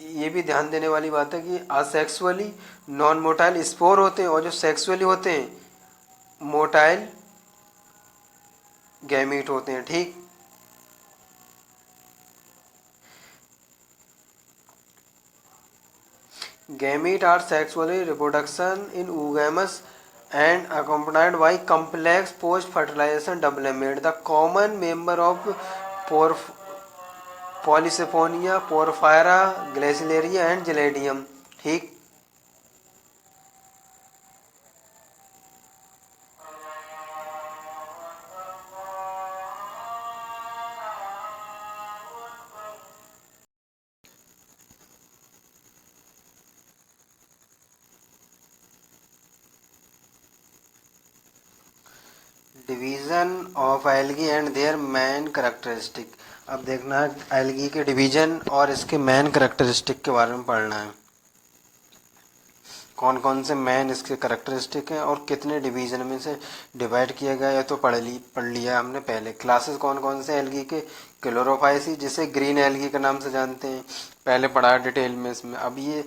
ये भी ध्यान देने वाली बात है कि असेक्सुअली नॉन मोटाइल स्पोर होते हैं, और जो सेक्सुअली होते हैं मोटाइल गैमीट होते हैं। ठीक, gamete are sexually reproduction in oogamous and accompanied by complex post-fertilization development. The common member of Polycyphonia, Porphyra, Glaciaria and Geladium। ठीक, division of algae and their main characteristic. अब देखना है algae के division और इसके मैन करेक्टरिस्टिक के बारे में पढ़ना है। कौन कौन से मैन इसके करेक्टरिस्टिक हैं और कितने डिवीज़न में से डिवाइड किया गया है तो पढ़ लिया हमने पहले। क्लासेस कौन कौन से एल्गी के? क्लोरोफाइसी, जिसे ग्रीन एल्गी के नाम से जानते हैं, पहले पढ़ा डिटेल में इसमें। अब ये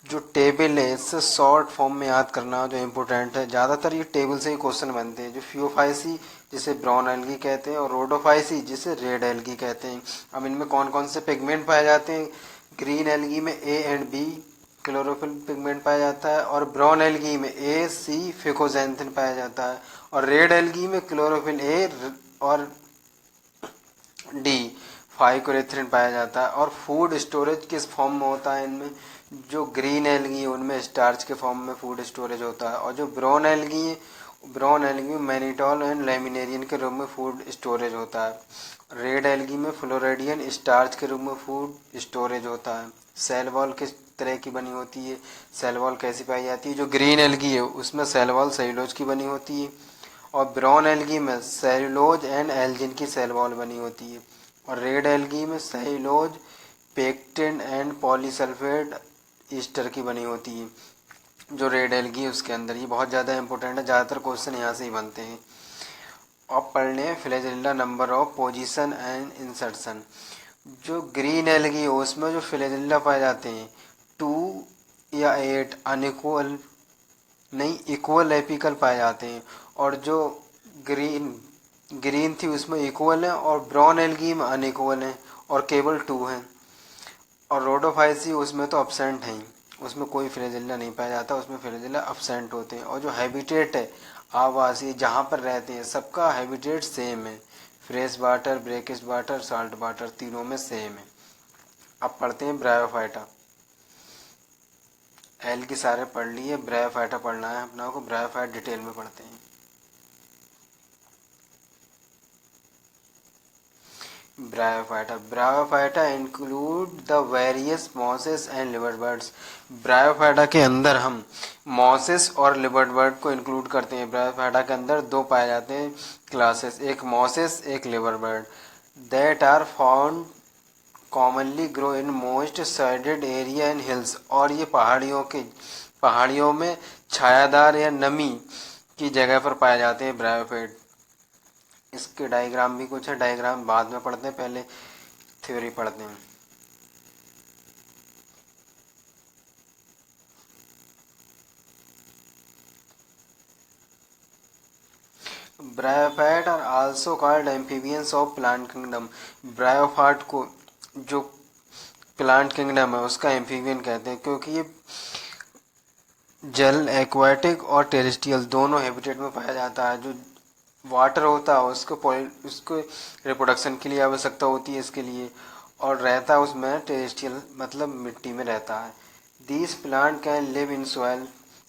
जो टेबल है इससे शॉर्ट फॉर्म में याद करना जो इम्पोर्टेंट है, ज़्यादातर ये टेबल से ही क्वेश्चन बनते हैं। जो फ्यूफाइसी जिसे ब्राउन एल्गी कहते हैं और रोडोफाइसी जिसे रेड एल्गी कहते हैं। अब इनमें कौन कौन से पिगमेंट पाए जाते हैं? ग्रीन एल्गी में a and b chlorophyll pigment पाया जाता है, और ब्राउन एल्गी में ए सी फिकोजेंथिन पाया जाता है, और रेड एल्गी में क्लोरोफिल ए और डी फाइकोरेथ्रिन पाया जाता है। और फूड स्टोरेज किस फॉर्म में होता है इनमें? जो ग्रीन एल्गी है उनमें स्टार्च के फॉर्म में फूड स्टोरेज होता है, और जो ब्राउन एल्गी है ब्राउन एल्गी में मैनिटॉल एंड लैमिनेरियन के रूप में फूड स्टोरेज होता है। रेड एल्गी में फ्लोरेडियन स्टार्च के रूप में फूड स्टोरेज होता है। सेल वॉल किस तरह की बनी होती है, सेल वॉल कैसी पाई जाती है? जो ग्रीन एल्गी है उसमें सेल वॉल सेलुलोज की बनी होती है, और ब्राउन एल्गी में सेलुलोज एंड एल्जिन की सेल वॉल बनी होती है, और रेड एल्गी में cellulose, pectin and polysulphate Easter की बनी होती है। जो रेड एल्गी है उसके अंदर, ये बहुत ज़्यादा इंपॉर्टेंट है, ज़्यादातर क्वेश्चन यहाँ से ही बनते हैं। अब पढ़ लें flagella number of position and insertion. जो ग्रीन एल्गी है उसमें जो फ्लैजेला पाए जाते हैं 2 या 8 अनइक्वल नहीं इक्वल एपिकल पाए जाते हैं, और जो ग्रीन ग्रीन थी उसमें इक्वल है, और ब्राउन एल्गी में अनइक्वल है और केवल 2 हैं। और रोडोफाइसी उसमें तो अब्सेंट हैं, उसमें कोई फ्लैजेला नहीं पाया जाता, उसमें फ्लैजेला अब्सेंट होते हैं। और जो हैबिटेट है आवासीय जहाँ पर रहते हैं सबका हैबिटेट सेम है, fresh water, brackish water, salt water, तीनों में सेम है। अब पढ़ते हैं ब्रायोफाइटा। एल की सारे पढ़ लिए, ब्रायोफाइटा पढ़ना है अपना को। ब्रायोफाइट डिटेल में पढ़ते हैं। Bryophyta include the various mosses and liverworts. Bryophyta के अंदर हम मॉसेस और लिवरबर्ड को इंक्लूड करते हैं। ब्रायोफाइटा के अंदर दो पाए जाते हैं क्लासेस, एक मॉसेस एक liverwort, that are found commonly grow in most shaded area in hills. और ये पहाड़ियों में छायादार या नमी की जगह पर पाए जाते हैं ब्रायोफाइट। इसके डायग्राम भी कुछ है, डायग्राम बाद में पढ़ते हैं, पहले थ्योरी पढ़ते हैं। Bryophyte are also called amphibians of plant kingdom. Bryophyte को जो प्लांट किंगडम है उसका एम्फीबियन कहते हैं, क्योंकि ये जल, एक्वाटिक और टेरेस्ट्रियल दोनों हैबिटेट में पाया जाता है। जो वाटर होता है उसको रिप्रोडक्शन के लिए आवश्यकता होती है इसके लिए, और रहता है उसमें टेरेस्ट्रियल मतलब मिट्टी में रहता है। This plant can live in soil,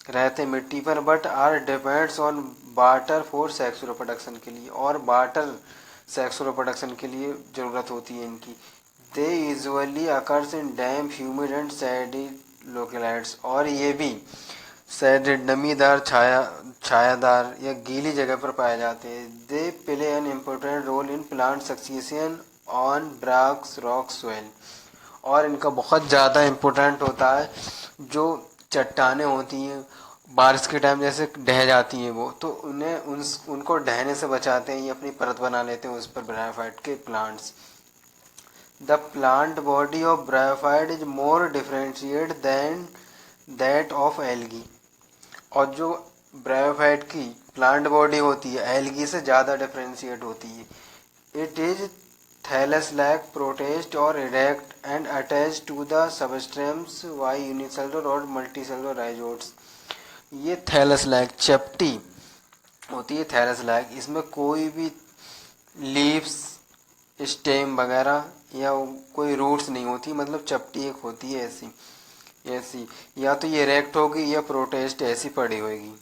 रहते मिट्टी पर, but are depends on water for sexual reproduction के लिए, और वाटर सेक्सुअल रिप्रोडक्शन के लिए ज़रूरत होती है इनकी। They usually occurs in damp, humid and shady localities. और ये भी सैडेड नमीदार, छायादार या गीली जगह पर पाए जाते हैं। They play an important role in plant succession on rocks rock soil. और इनका बहुत ज़्यादा इम्पोर्टेंट होता है, जो चट्टानें होती हैं बारिश के टाइम जैसे ढह जाती हैं वो, तो उनको ढहने से बचाते हैं, ये अपनी परत बना लेते हैं उस पर ब्रायोफाइट के plants. The plant body of bryophyte is more differentiate than that of algae. और जो ब्रायोफाइट की प्लांट बॉडी होती है एल्गी से ज़्यादा डिफरेंशिएट होती है। It is thallus like prostrate और erect and attach to the substratum by unicellular और मल्टीसेलुलर राइजोट्स। ये थैलस लाइक चपटी होती है, थैलस लाइक, इसमें कोई भी लीव्स, स्टेम वगैरह या कोई रूट्स नहीं होती, मतलब चपटी एक होती है ऐसी ऐसी, या तो ये इरेक्ट होगी या प्रोटेस्ट ऐसी पड़ी होगी।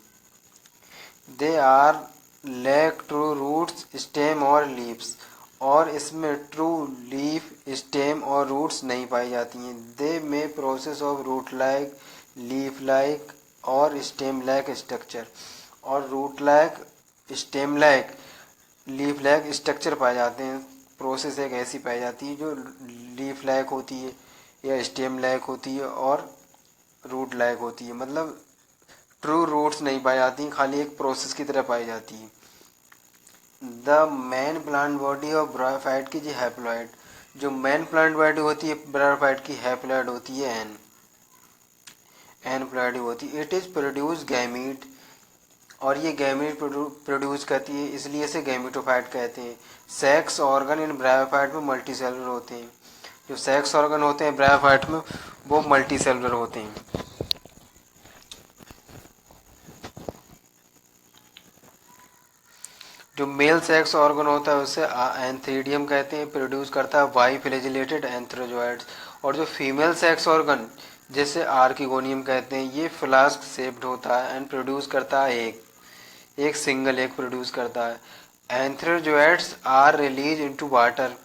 They are lack true roots, stem और लीव्स। और इसमें ट्रू लीफ, स्टेम और रूट्स नहीं पाई जाती हैं। They may possess of root like, leaf like और स्टेम लाइक स्ट्रक्चर। और root like, stem like, leaf like structure पाए जाते हैं। प्रोसेस एक ऐसी पाई जाती है जो लीफ लाइक होती है या स्टेम लाइक होती है और रूट लाइक होती है, मतलब ट्रू रूट्स नहीं पाई जाती, खाली एक प्रोसेस की तरह पाई जाती है। The main plant body of bryophyte की जी हैप्लॉइड। जो मेन प्लांट बॉडी होती है ब्रायोफाइट की हैप्लॉइड होती है एन प्लॉइड होती है। इट इज प्रोड्यूस गैमीट, और ये गैमीट प्रोड्यूस करती है, इसलिए इसे गैमीटोफाइट कहते हैं। सेक्स ऑर्गन इन ब्रायोफाइट में मल्टी सेलुलर होते हैं। जो सेक्स ऑर्गन होते हैं ब्रायोफाइट में वो मल्टी सेलुलर होते हैं। जो मेल सेक्स ऑर्गन होता है उसे एंथ्रीडियम कहते हैं, प्रोड्यूस करता है वाई फ्लैजिलेटेड एंथ्रोजोइड्स। और जो फीमेल सेक्स ऑर्गन जिसे आर्किगोनियम कहते हैं, ये फ्लास्क शेप्ड होता है एंड प्रोड्यूस करता है एग। एक सिंगल एग प्रोड्यूस करता है। एंथ्रोजोइड्स आर रिलीज इनटू वाटर,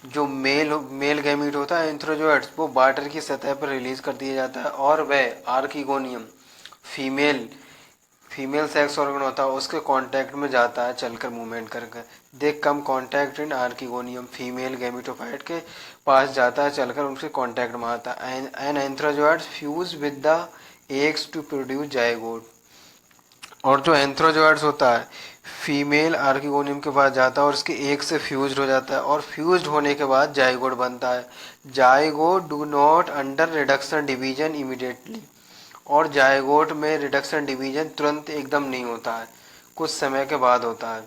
जो मेल गैमीट होता है एंथ्रोजोइड्स, वो वाटर की सतह पर रिलीज कर दिया जाता है, और वह archegonium female female sex organ होता है उसके कांटेक्ट में जाता है चलकर मूवमेंट करके। दे कम कांटेक्ट इन आर्किगोनियम, फीमेल गैमेटोफाइट के पास जाता है चलकर उनके कांटेक्ट में आता है। An antherozoids fuse with the eggs to produce zygote, और जो एंथ्रोजोइड्स होता है फीमेल आर्किगोनियम के पास जाता है और उसके एक से फ्यूज्ड हो जाता है, और फ्यूज्ड होने के बाद जाइगोट बनता है। Zygote do not under reduction division immediately, और जाइगोट में रिडक्शन डिवीजन तुरंत एकदम नहीं होता है, कुछ समय के बाद होता है।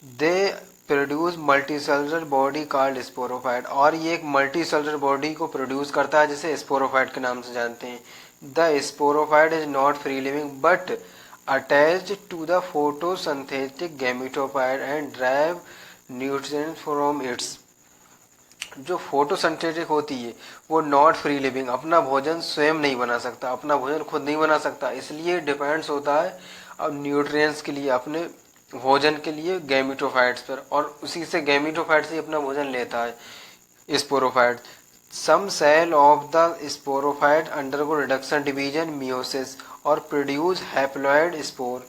They produce multicellular body called sporophyte, और ये एक मल्टीसेलुलर बॉडी को प्रोड्यूस करता है जिसे स्पोरोफाइट के नाम से जानते हैं। The sporophyte is not free living but attached to the photosynthetic gametophyte and derive nutrients from its. जो फोटोसिंथेटिक होती है वो नॉट फ्री लिविंग, अपना भोजन स्वयं नहीं बना सकता, अपना भोजन खुद नहीं बना सकता, इसलिए डिपेंड्स होता है अब न्यूट्रिएंट्स के लिए, अपने भोजन के लिए गैमेटोफाइट्स पर, और उसी से गैमेटोफाइट से अपना भोजन लेता है sporophyte. Some cell of the sporophyte undergo reduction division meiosis और प्रोड्यूस हैप्लॉइड स्पोर,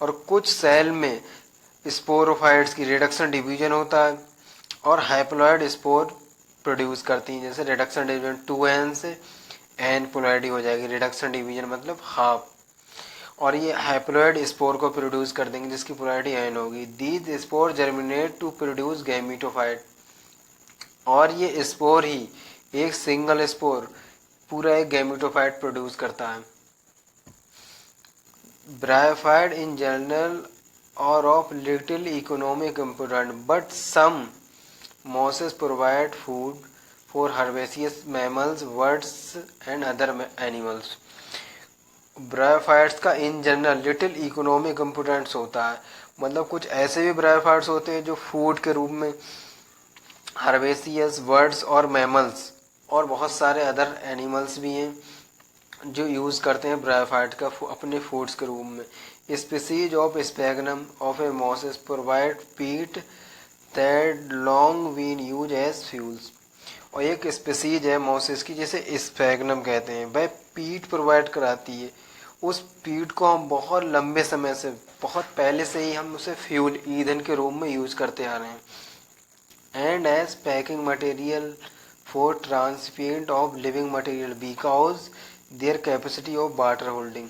और कुछ सेल में स्पोरोफाइट्स की रिडक्शन डिवीजन होता है और हैप्लॉइड स्पोर प्रोड्यूस करती हैं। जैसे रिडक्शन डिवीजन 2n से n पोलैरिटी हो जाएगी, रिडक्शन डिवीजन मतलब हाफ, और ये हैप्लॉइड स्पोर को प्रोड्यूस कर देंगे जिसकी पोलैरिटी n होगी। These spore germinate to produce gametophyte, और ये स्पोर ही एक सिंगल स्पोर पूरा एक गैमेटोफाइट प्रोड्यूस करता है। Bryophyte in general are of little economic important but some mosses provide food for herbaceous mammals, birds and other animals. Bryophytes का in general little economic importance होता है, मतलब कुछ ऐसे भी ब्रायोफाइट्स होते हैं जो फूड के रूप में हर्बेसियस, बर्ड्स और मैमल्स और बहुत सारे अदर एनिमल्स भी हैं जो यूज़ करते हैं ब्रायोफाइट का अपने फूड्स के रूप में। Species of sphagnum of a mosses provide peat that long been use as fuels, और एक स्पीसीज है मॉसेस की जिसे स्पैगनम कहते हैं, वह पीट प्रोवाइड कराती है। उस पीट को हम बहुत लंबे समय से, बहुत पहले से ही हम उसे फ्यूल ईंधन के रूप में यूज करते आ रहे हैं। And as packing material for transparent of living material because their capacity of water holding,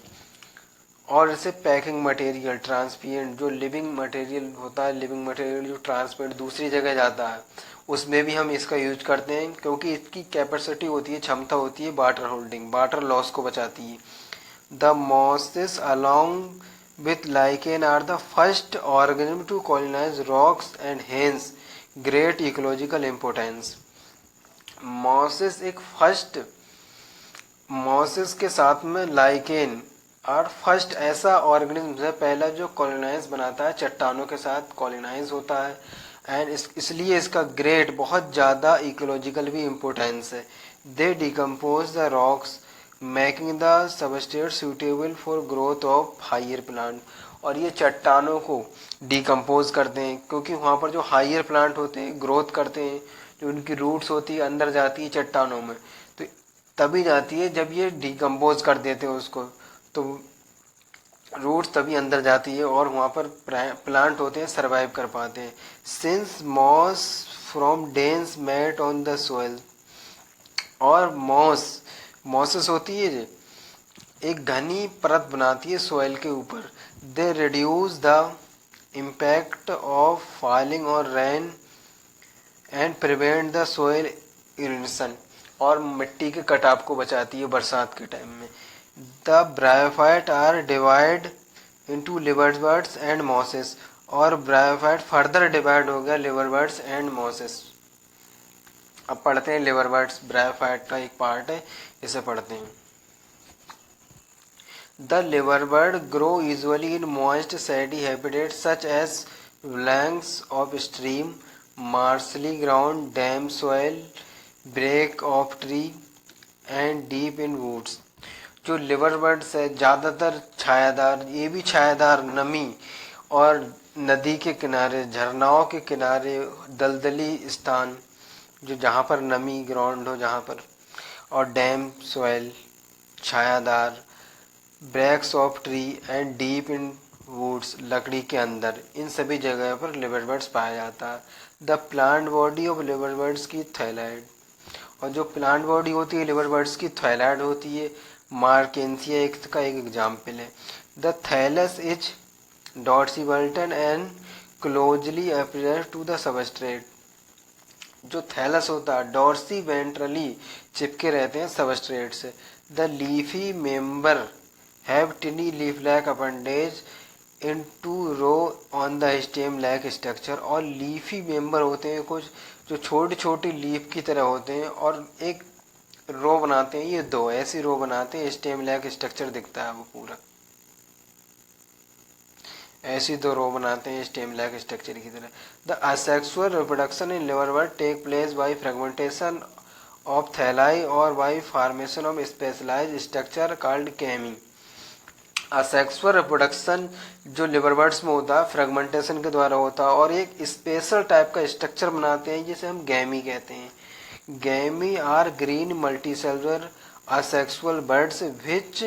और इसे पैकिंग मटेरियल ट्रांसपेरेंट जो लिविंग मटेरियल होता है, लिविंग मटेरियल जो ट्रांसपेरेंट दूसरी जगह जाता है उसमें भी हम इसका यूज करते हैं क्योंकि इसकी कैपेसिटी होती है, क्षमता होती है वाटर होल्डिंग, वाटर लॉस को बचाती है। The mosses along with lichen are the first organism to colonise rocks and hence great ecological importance. Mosses एक फर्स्ट, मॉसेस के साथ में लाइकेन और फर्स्ट ऐसा ऑर्गेनिज्म है पहला जो कॉलोनाइज बनाता है, चट्टानों के साथ कॉलोनाइज होता है, एंड इसलिए इसका ग्रेट बहुत ज़्यादा इकोलॉजिकल भी इम्पोर्टेंस है। They decompose the rocks making the substrate suitable for growth of higher plant, और ये चट्टानों को डिकम्पोज करते हैं क्योंकि वहाँ पर जो हायर प्लांट होते हैं ग्रोथ करते हैं, जो उनकी रूट्स होती है अंदर जाती है चट्टानों में, तो तभी जाती है जब ये डिकम्पोज कर देते हैं उसको, तो रूट्स तभी अंदर जाती है और वहाँ पर प्लांट होते हैं सर्वाइव कर पाते हैं। Since moss form dense mat on the soil, और मॉसेस होती है जो एक घनी परत बनाती है सोइल के ऊपर। They reduce the impact of falling और rain and prevent the soil erosion, और मिट्टी के कटाव को बचाती है बरसात के टाइम में। The bryophyte are divide into liverworts and mosses, और ब्रायोफाइट फर्दर डिवाइड हो गया लिवरबर्ड्स एंड मॉसेस। अब पढ़ते हैं लिवरबर्ड्स, ब्रायोफाइट का एक पार्ट है, इसे पढ़ते हैं। The liverwort grow usually in moist shady habitat such as banks of stream, marshy ground, damp soil, bark of tree and deep in woods. जो लिवर बर्ड्स है ज़्यादातर छायादार, ये भी छायादार, नमी और नदी के किनारे, झरनाओं के किनारे, दलदली स्थान जो जहाँ पर नमी ग्राउंड हो जहाँ पर, और डैम सॉइल, छायादार, barks of tree and deep in woods, लकड़ी के अंदर, इन सभी जगह पर लिवर बर्ड्स पाया जाता है। The plant body of liver birds की थैलाइड, और जो प्लांट बॉडी होती है लिवर बर्ड्स की थैलाइड होती है। मार्केंसिया एक एग्जाम्पल है। The thallus is dorsiventral and closely attached to the substrate, जो थैलस होता है डॉर्सी वेंट्रली चिपके रहते हैं सबस्ट्रेट से। The leafy member have tiny leaf like appendage in two row on the stem like structure, और leafy member होते हैं कुछ जो छोटी छोटी लीफ की तरह होते हैं और एक रो बनाते हैं, ये दो ऐसी रो बनाते हैं, स्टेम लाइक स्ट्रक्चर दिखता है वो पूरा, ऐसी दो रो बनाते हैं स्टेम लाइक स्ट्रक्चर की तरह। The asexual reproduction in liverwort take place by fragmentation of thalli और by formation of specialised structure called gemmae. Asexual reproduction जो लिवर बर्ड्स में होता है फ्रेगमेंटेशन के द्वारा होता है और एक स्पेशल टाइप का स्ट्रक्चर बनाते हैं जिसे हम गैमी कहते हैं। Gemmae are green multicellular asexual birds which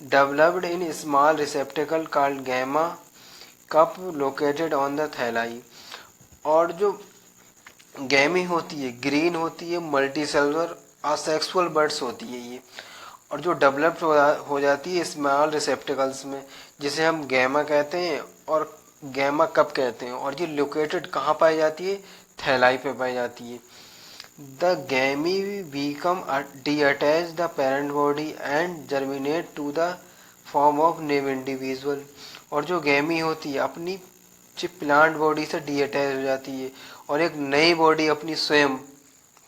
developed in small receptacle called gamma cup located on the thalli। और जो गैमी होती है ग्रीन होती है, मल्टी सेलुलर असेक्सुअल बर्ड्स होती है ये, और जो डेवलप्ड हो जाती है स्मॉल रिसेप्टिकल्स में जिसे हम गैमा कहते हैं और गैमा कप कहते हैं, और ये लोकेटेड कहाँ पाई जाती है, थैलाई पे पाई जाती है। The gamete become detach the parent body and germinate to the form of new individual। और जो गैमी होती है अपनी प्लांट बॉडी से डिअटैच हो जाती है और एक नई बॉडी अपनी स्वयं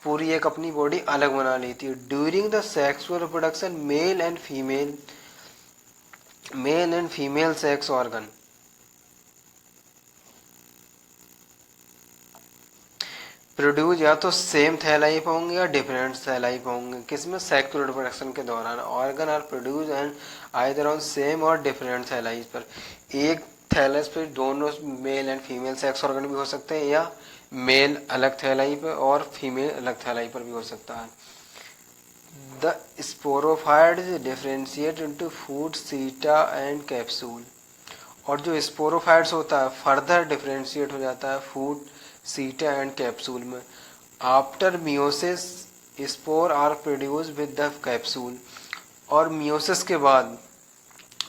पूरी एक अपनी बॉडी अलग बना लेती है। During the sexual reproduction mail and female sex organ produce या तो सेम थैलाई पे होंगे या डिफरेंट थैलाई पे होंगे, किसमें सेक्सुअल रिप्रोडक्शन के दौरान। Organ are produce and either on same or different thalli पर, एक थैलस पे दोनों male and female sex organ भी हो सकते हैं या मेल अलग थैलाई पर और फीमेल अलग थैलाई पर भी हो सकता है। The sporophytes differentiate into food seta and capsule, और जो स्पोरोफाइट्स होता है फर्दर डिफरेंशिएट हो जाता है फूड सीटा एंड कैप्सूल में। After meiosis spore are produce with the capsule, और मियोसिस के बाद,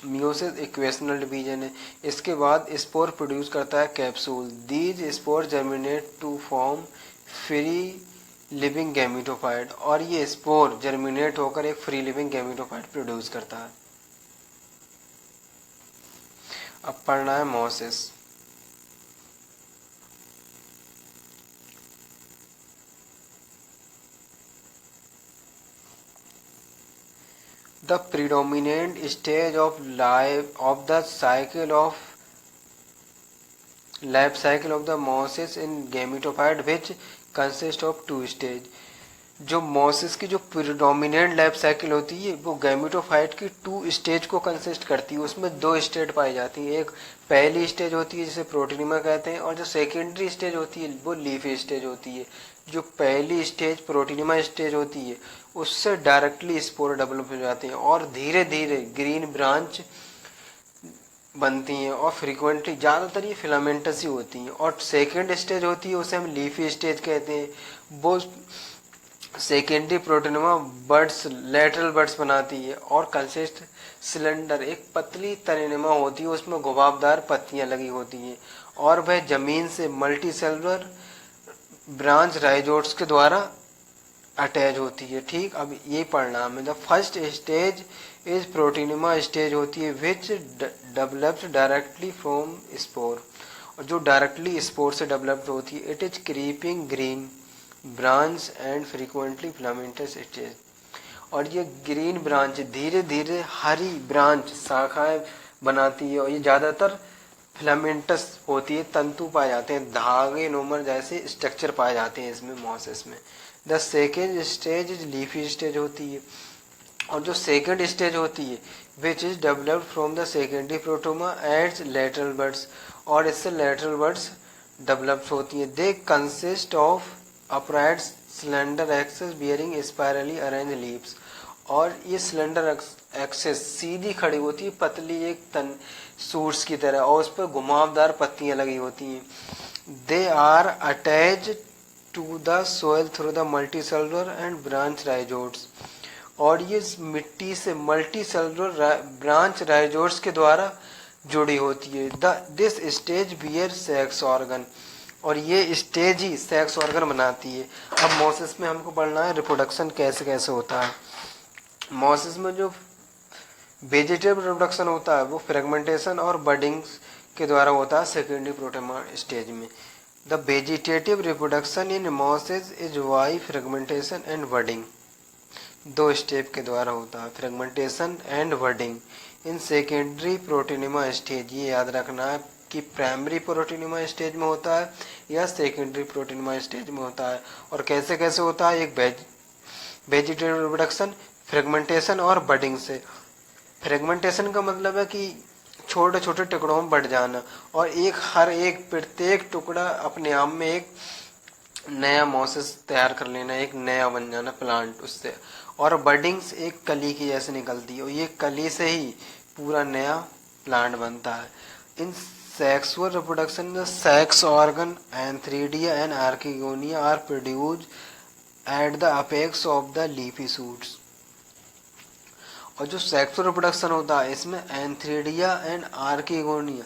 मियोसिस इक्वेशनल डिवीजन है, इसके बाद स्पोर प्रोड्यूस करता है capsule. These spore germinate to form free living gametophyte, और ये स्पोर जर्मिनेट होकर एक फ्री लिविंग गैमेटोफाइट प्रोड्यूस करता है। अब पढ़ना है मोसिस। The predominant stage of life of the cycle of life cycle of the meiosis in gametophyte which consist of two stage। जो मोसिस की जो प्रीडोमिनेंट लाइफ साइकिल होती है वो गैमेटोफाइट की 2 स्टेज को कंसिस्ट करती है। उसमें 2 स्टेज पाई जाती है, एक पहली स्टेज होती है जिसे प्रोटीनिमा कहते हैं, और जो सेकेंडरी स्टेज होती है वो लीफी स्टेज होती है। जो पहली स्टेज प्रोटीनिमा स्टेज होती है उससे डायरेक्टली स्पोर डेवलप हो जाते हैं और धीरे धीरे ग्रीन ब्रांच बनती हैं और फ्रीक्वेंटली ज़्यादातर ये फिलामेंटस ही होती हैं। और सेकेंड स्टेज होती है उसे हम लीफी स्टेज कहते हैं। वो सेकेंडरी प्रोटीनमा बर्ड्स लेटरल बर्ड्स बनाती है और कंसिस्ट सिलेंडर, एक पतली तनेनुमा होती है, उसमें घुमावदार पत्तियां लगी होती हैं और वह जमीन से मल्टी सेलुलर ब्रांच राइजोट्स के द्वारा अटैच होती है। ठीक, अब ये पढ़ना है। The first stage is प्रोटीनिमा stage होती है which develops directly from spore, और जो डायरेक्टली स्पोर से डेवलप्ड होती है। It is creeping green branch and frequently filamentous stage, और ये ग्रीन ब्रांच धीरे धीरे हरी ब्रांच शाखाएं बनाती है और ये ज़्यादातर फिलामेंटस होती है, तंतु पाए जाते हैं, धागे नोमर जैसे स्ट्रक्चर पाए जाते हैं इसमें मोसिस में। The second stage is leafy stage होती है और जो सेकेंड स्टेज होती है which is developed from the secondary protonema as lateral buds, और इससे लेटरल बर्ड्स डेवलप्ड होती है। They consist of upright cylinder axes bearing spirally arrange leaves, और ये सिलेंडर एक्सेस सीधी खड़ी होती है पतली एक तन सूट्स की तरह, और उस पर घुमावदार पत्तियां लगी होती हैं। They are attach to the soil through the multicellular and branch rhizoids, और ये मिट्टी से मल्टी सेलुलर ब्रांच राइजोड्स के द्वारा जुड़ी होती है। This stage bear sex organ, और ये स्टेज ही सेक्स ऑर्गन बनाती है। अब मोसिस में हमको पढ़ना है रिप्रोडक्शन कैसे कैसे होता है। मोसिस में जो वेजिटेटिव रिप्रोडक्शन होता है वो फ्रेगमेंटेशन और बडिंग्स के द्वारा होता है सेकेंडरी प्रोटोमा स्टेज में। The vegetative reproduction in mosses is by fragmentation and budding, दो स्टेप के द्वारा होता है, fragmentation and budding. In secondary protonema stage, ये याद रखना है कि प्राइमरी प्रोटीनिमा स्टेज में होता है या सेकेंडरी प्रोटीनिमा स्टेज में होता है, और कैसे कैसे होता है। एक वेजिटेटिव रिप्रोडक्शन फ्रेगमेंटेशन और बडिंग से। फ्रेगमेंटेशन का मतलब है कि छोटे छोटे टुकड़ों में बढ़ जाना, और हर एक प्रत्येक टुकड़ा अपने आप में एक नया मोसिस तैयार कर लेना, एक नया बन जाना प्लांट उससे। और बडिंग्स एक कली की जैसे निकलती है, और ये कली से ही पूरा नया प्लांट बनता है। In sexual reproduction the sex organ antheridia and archegonia are produced at the apex of the leafy shoots, और जो सेक्सुअल रिप्रोडक्शन होता है इसमें एंथ्रीडिया एंड आर्किगोनिया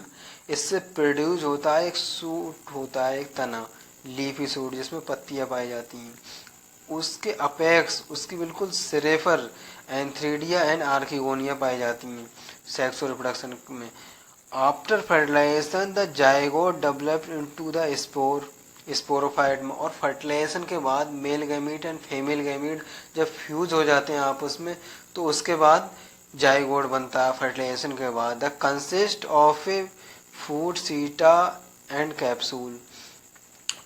इससे प्रोड्यूस होता है, एक सूट होता है, एक तना लीफी सूट जिसमें पत्तियां पाई जाती हैं, उसके अपेक्स उसकी बिल्कुल सिरे पर एंथ्रीडिया एंड आर्किगोनिया पाई जाती हैं सेक्सुअल रिप्रोडक्शन में। After fertilisation the zygote developed into the sporophyte में, और फर्टिलाइजेशन के बाद male gamete and female gamete जब फ्यूज हो जाते हैं आपस में तो उसके बाद जाइगोट बनता है फर्टिलाइजेशन के बाद। The consist of A food seta and capsule,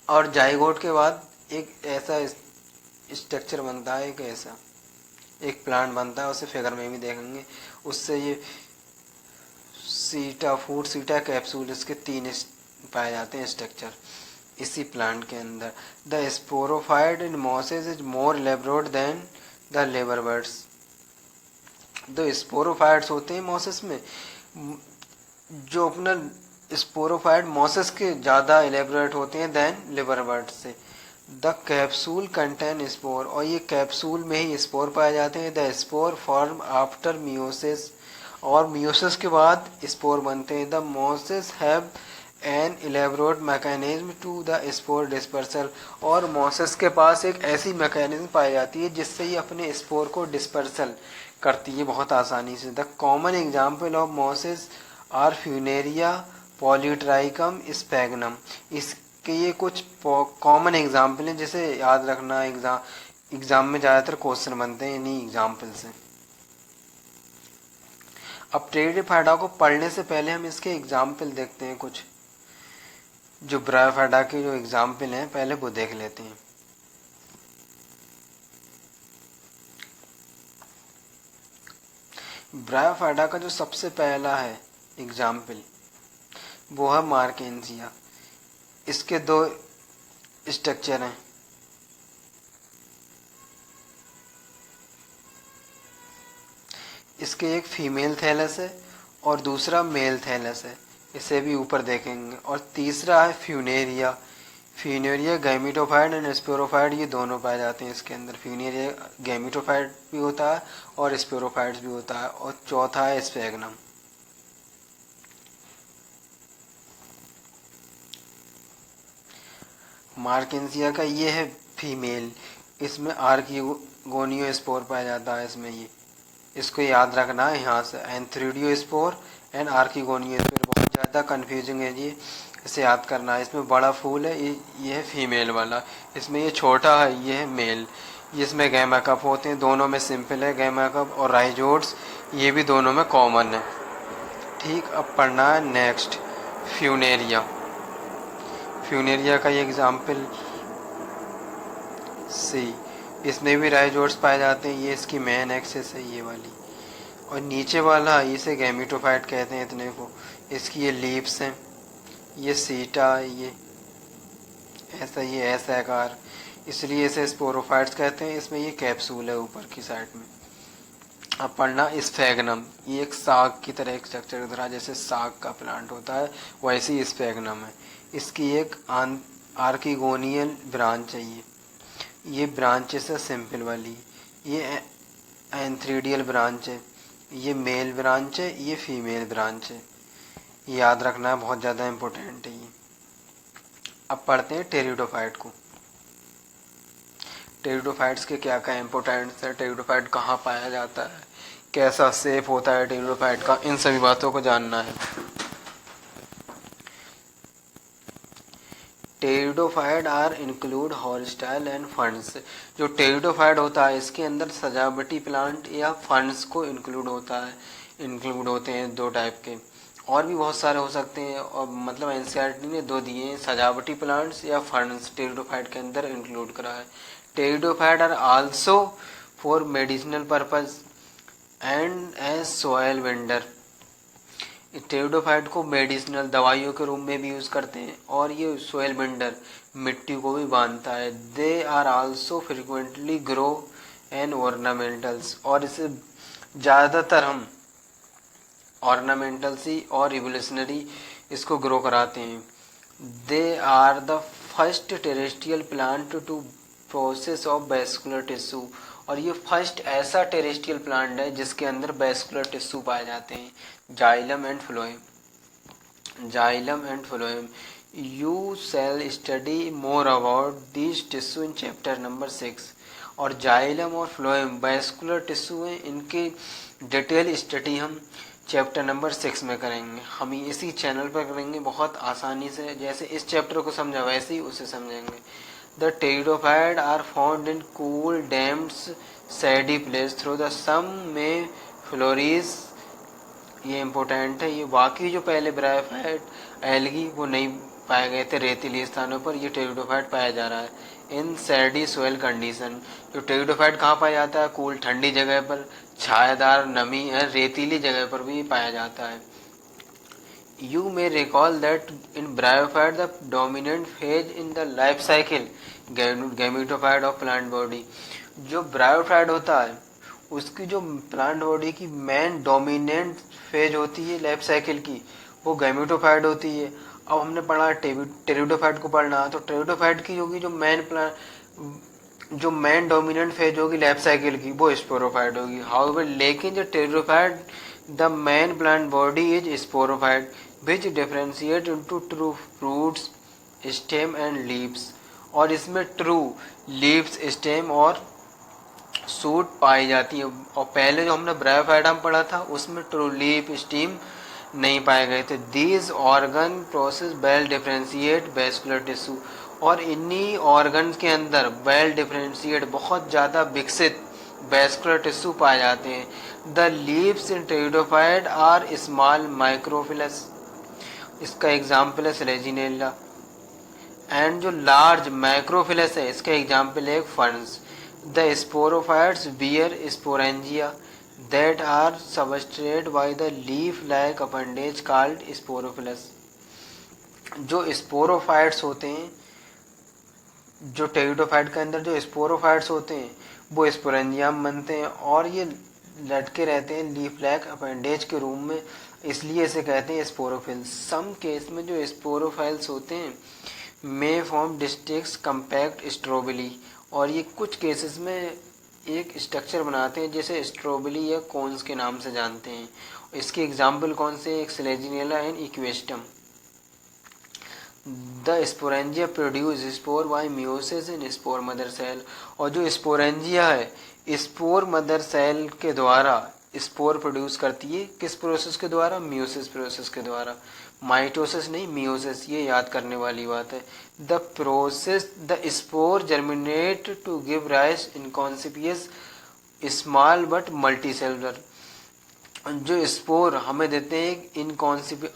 और जाइगोट के बाद एक ऐसा स्ट्रक्चर बनता है, एक ऐसा एक प्लांट बनता है, उसे फिगर में भी देखेंगे। उससे ये सीटा फूड सीटा कैप्सूल इसके तीन पाए जाते हैं स्ट्रक्चर इसी प्लांट के अंदर। The sporophyte in mosses is more elaborate than the liverworts, दो स्पोरोफाइट्स होते हैं मोसिस में, जो अपना स्पोरोफाइट मोसिस के ज़्यादा एलेबोरेट होते हैं देन लिवरवर्ट्स से। द कैप्सूल कंटेन स्पोर, और ये कैप्सूल में ही स्पोर पाए जाते हैं। The spore form after meiosis, और मियोसिस के बाद स्पोर बनते हैं। The mosses have an elaborate mechanism to the spore dispersal, और मोसिस के पास एक ऐसी मैकेनिज्म पाई जाती है जिससे ये अपने स्पोर को डिस्पर्सल करती है बहुत आसानी से। The common example of mosses are Funaria Polytrichum Sphagnum, इसके ये कुछ कॉमन एग्जाम्पल हैं जिसे याद रखना, एग्जाम में ज़्यादातर क्वेश्चन बनते हैं इन्हीं एग्जाम्पल से। अब टेरिडोफाइटा को पढ़ने से पहले हम इसके एग्जाम्पल देखते हैं, कुछ जो ब्रायोफाइटा के जो एग्जाम्पल हैं पहले वो देख लेते हैं। ब्रायोफाइटा का जो सबसे पहला है एग्जाम्पल वो है मार्केंसिया। इसके दो स्ट्रक्चर हैं, इसके एक फीमेल थैलस है और दूसरा मेल थैलस है, इसे भी ऊपर देखेंगे। और तीसरा है Funaria. Funaria gametophyte and sporophyte ये दोनों पाए जाते हैं इसके अंदर। फ्यूनेरिया गैमिटोफाइट भी होता है और स्पोरोफाइट भी होता है। और चौथा है स्पैगनम। मार्केंसिया का ये है फीमेल, इसमें आर्किगोनियो स्पोर पाया जाता है इसमें। ये इसको याद रखना है यहाँ से, एंथ्रीडियो स्पोर एंड आर्किगोनियो स्पोर। बहुत ज़्यादा कंफ्यूजिंग है ये, इसे याद करना है। इसमें बड़ा फूल है, ये है फीमेल वाला, इसमें ये छोटा है, ये है मेल। इसमें गैमा कप होते हैं, दोनों में सिंपल है गैमा कप, और राइजोड्स ये भी दोनों में कॉमन है। ठीक, अब पढ़ना है नेक्स्ट फ्यूनेरिया। फ्यूनेरिया का ये एग्जाम्पल सी, इसमें भी राइजोट्स पाए जाते हैं। ये इसकी मेन एक्सिस है ये वाली, और नीचे वाला इसे गैमेटोफाइट कहते हैं इतने को। इसकी ये लीव्स हैं, ये सीटा, ये ऐसा, ये ऐसा आकार, इसलिए इसे स्पोरोफाइट्स कहते हैं। इसमें ये कैप्सूल है ऊपर की साइड में। अब पढ़ना स्फेगनम, ये एक साग की तरह एक स्ट्रक्चर की तरह, जैसे साग का प्लांट होता है वैसे ही स्फेगनम है। इसकी एक आर्किगोनियल ब्रांच है। ये ब्रांचेस है सिंपल वाली, ये एंथ्रीडियल ब्रांच है, ये मेल ब्रांच है, ये फीमेल ब्रांच है। याद रखना है, बहुत ज़्यादा इम्पोर्टेंट है ये। अब पढ़ते हैं टेरिडोफाइट को। टेरिडोफाइट्स के क्या क्या इम्पोर्टेंट्स है, टेरिडोफाइट कहाँ पाया जाता है, कैसा शेप होता है टेरिडोफाइट का, इन सभी बातों को जानना है। Pteridophyte are include horsetail and ferns. जो टेरिडोफाइट होता है इसके अंदर सजावटी प्लांट या फंड्स को इंक्लूड होते हैं, दो टाइप के। और भी बहुत सारे हो सकते हैं, और मतलब एनसीईआरटी ने दो दिए हैं, सजावटी प्लांट्स या फंड्स टेरिडोफाइट के अंदर इंक्लूड करा है। Pteridophyte are also for medicinal purpose and as soil binder. Pteridophyte को मेडिसिनल दवाइयों के रूप में भी यूज़ करते हैं, और ये सोयल बेंडर मिट्टी को भी बांधता है। They are also frequently grow and ornamentals, और इसे ज़्यादातर हम ऑर्नामेंटल्स ही और रिवोल्यूशनरी इसको ग्रो कराते हैं। They are the first terrestrial plant to possess of vascular tissue, और ये फर्स्ट ऐसा टेरेस्ट्रियल प्लांट है जिसके अंदर वेस्कुलर टिश्यू पाए जाते हैं। Xylem and phloem, you shall study more about this tissue in chapter number 6। और जाइलम और फ्लोएम वेस्कुलर टिश्यू हैं, इनकी डिटेल स्टडी हम चैप्टर नंबर 6 में करेंगे। हम इसी चैनल पर करेंगे बहुत आसानी से, जैसे इस चैप्टर को समझा वैसे ही उसे समझेंगे। The pteridophyte are found in cool damp shady place through the some may flourish, ये इम्पोर्टेंट है। ये बाकी जो पहले ब्रायोफाइट एल्गी वो नहीं पाए गए थे रेतीली स्थानों पर, ये टेरिडोफाइट पाया जा रहा है इन सैडी सोयल कंडीशन। जो टेरिडोफाइट कहाँ पाया जाता है, कूल ठंडी जगह पर, छायादार नमी है रेतीली जगह पर भी पाया जाता है। You may recall that in bryophyte the dominant phase in the life cycle gametophyte of plant body, जो ब्रायोफाइट होता है उसकी जो प्लांट बॉडी की मेन डोमिनेंट फेज होती है लाइफ साइकिल की, वो गैमेटोफाइट होती है। अब हमने पढ़ा टेरिडोफाइट को पढ़ना, तो टेरिडोफाइट की होगी जो मेन डोमिनेंट फेज होगी लाइफ साइकिल की, वो स्पोरोफाइट होगी। हाउएवर लेकिन जो pteridophyte the main plant body is sporophyte which differentiate into true fruits, stem and leaves, और इसमें ट्रू लीव्स, स्टेम और सूट पाई जाती है। और पहले जो हमने ब्रायोफाइटम पढ़ा था उसमें ट्रू लीफ, स्टीम नहीं पाए गए थे। These organ process well differentiate vascular tissue, और इन्हीं ऑर्गन्स के अंदर वेल डिफरेंशिएट बहुत ज़्यादा विकसित वेस्कुलर टिश्यू पाए जाते हैं। The leaves in pteridophyte are small microphylls, इसका एग्जाम्पल है सेलेजिनेला। एंड जो लार्ज माइक्रोफिलस है इसका एग्जाम्पल है ferns. The sporophytes bear sporangia that are substrated by the leaf like appendage called sporophylls. जो स्पोरोफाइट्स होते हैं, जो टेरिडोफाइट के अंदर जो स्पोरोफाइट्स होते हैं वो स्पोरेंजियम बनते हैं, और ये लटके रहते हैं लीफ लाइक अपेंडेज के रूप में, इसलिए इसे कहते हैं स्पोरोफिल्स। सम केस में जो स्पोरोफाइल्स होते हैं मे फॉर्म डिस्ट्रिक्ट्स कम्पैक्ट स्ट्रोबिली, और ये कुछ केसेस में एक स्ट्रक्चर बनाते हैं जैसे स्ट्रोबिली या कोन्स के नाम से जानते हैं। इसके एग्जाम्पल कौन से, एक Selaginella and Equisetum. The sporangia produce spore by meiosis in spore mother cell, और जो स्पोरेंजिया है स्पोर मदर सेल के द्वारा स्पोर प्रोड्यूस करती है। किस प्रोसेस के द्वारा, मियोसिस प्रोसेस के द्वारा, माइटोसिस नहीं मियोसिस, ये याद करने वाली बात है। The process the spore germinate to give rise inconspicuous small but multicellular, जो स्पोर हमें देते हैं इनकॉन्सिपियस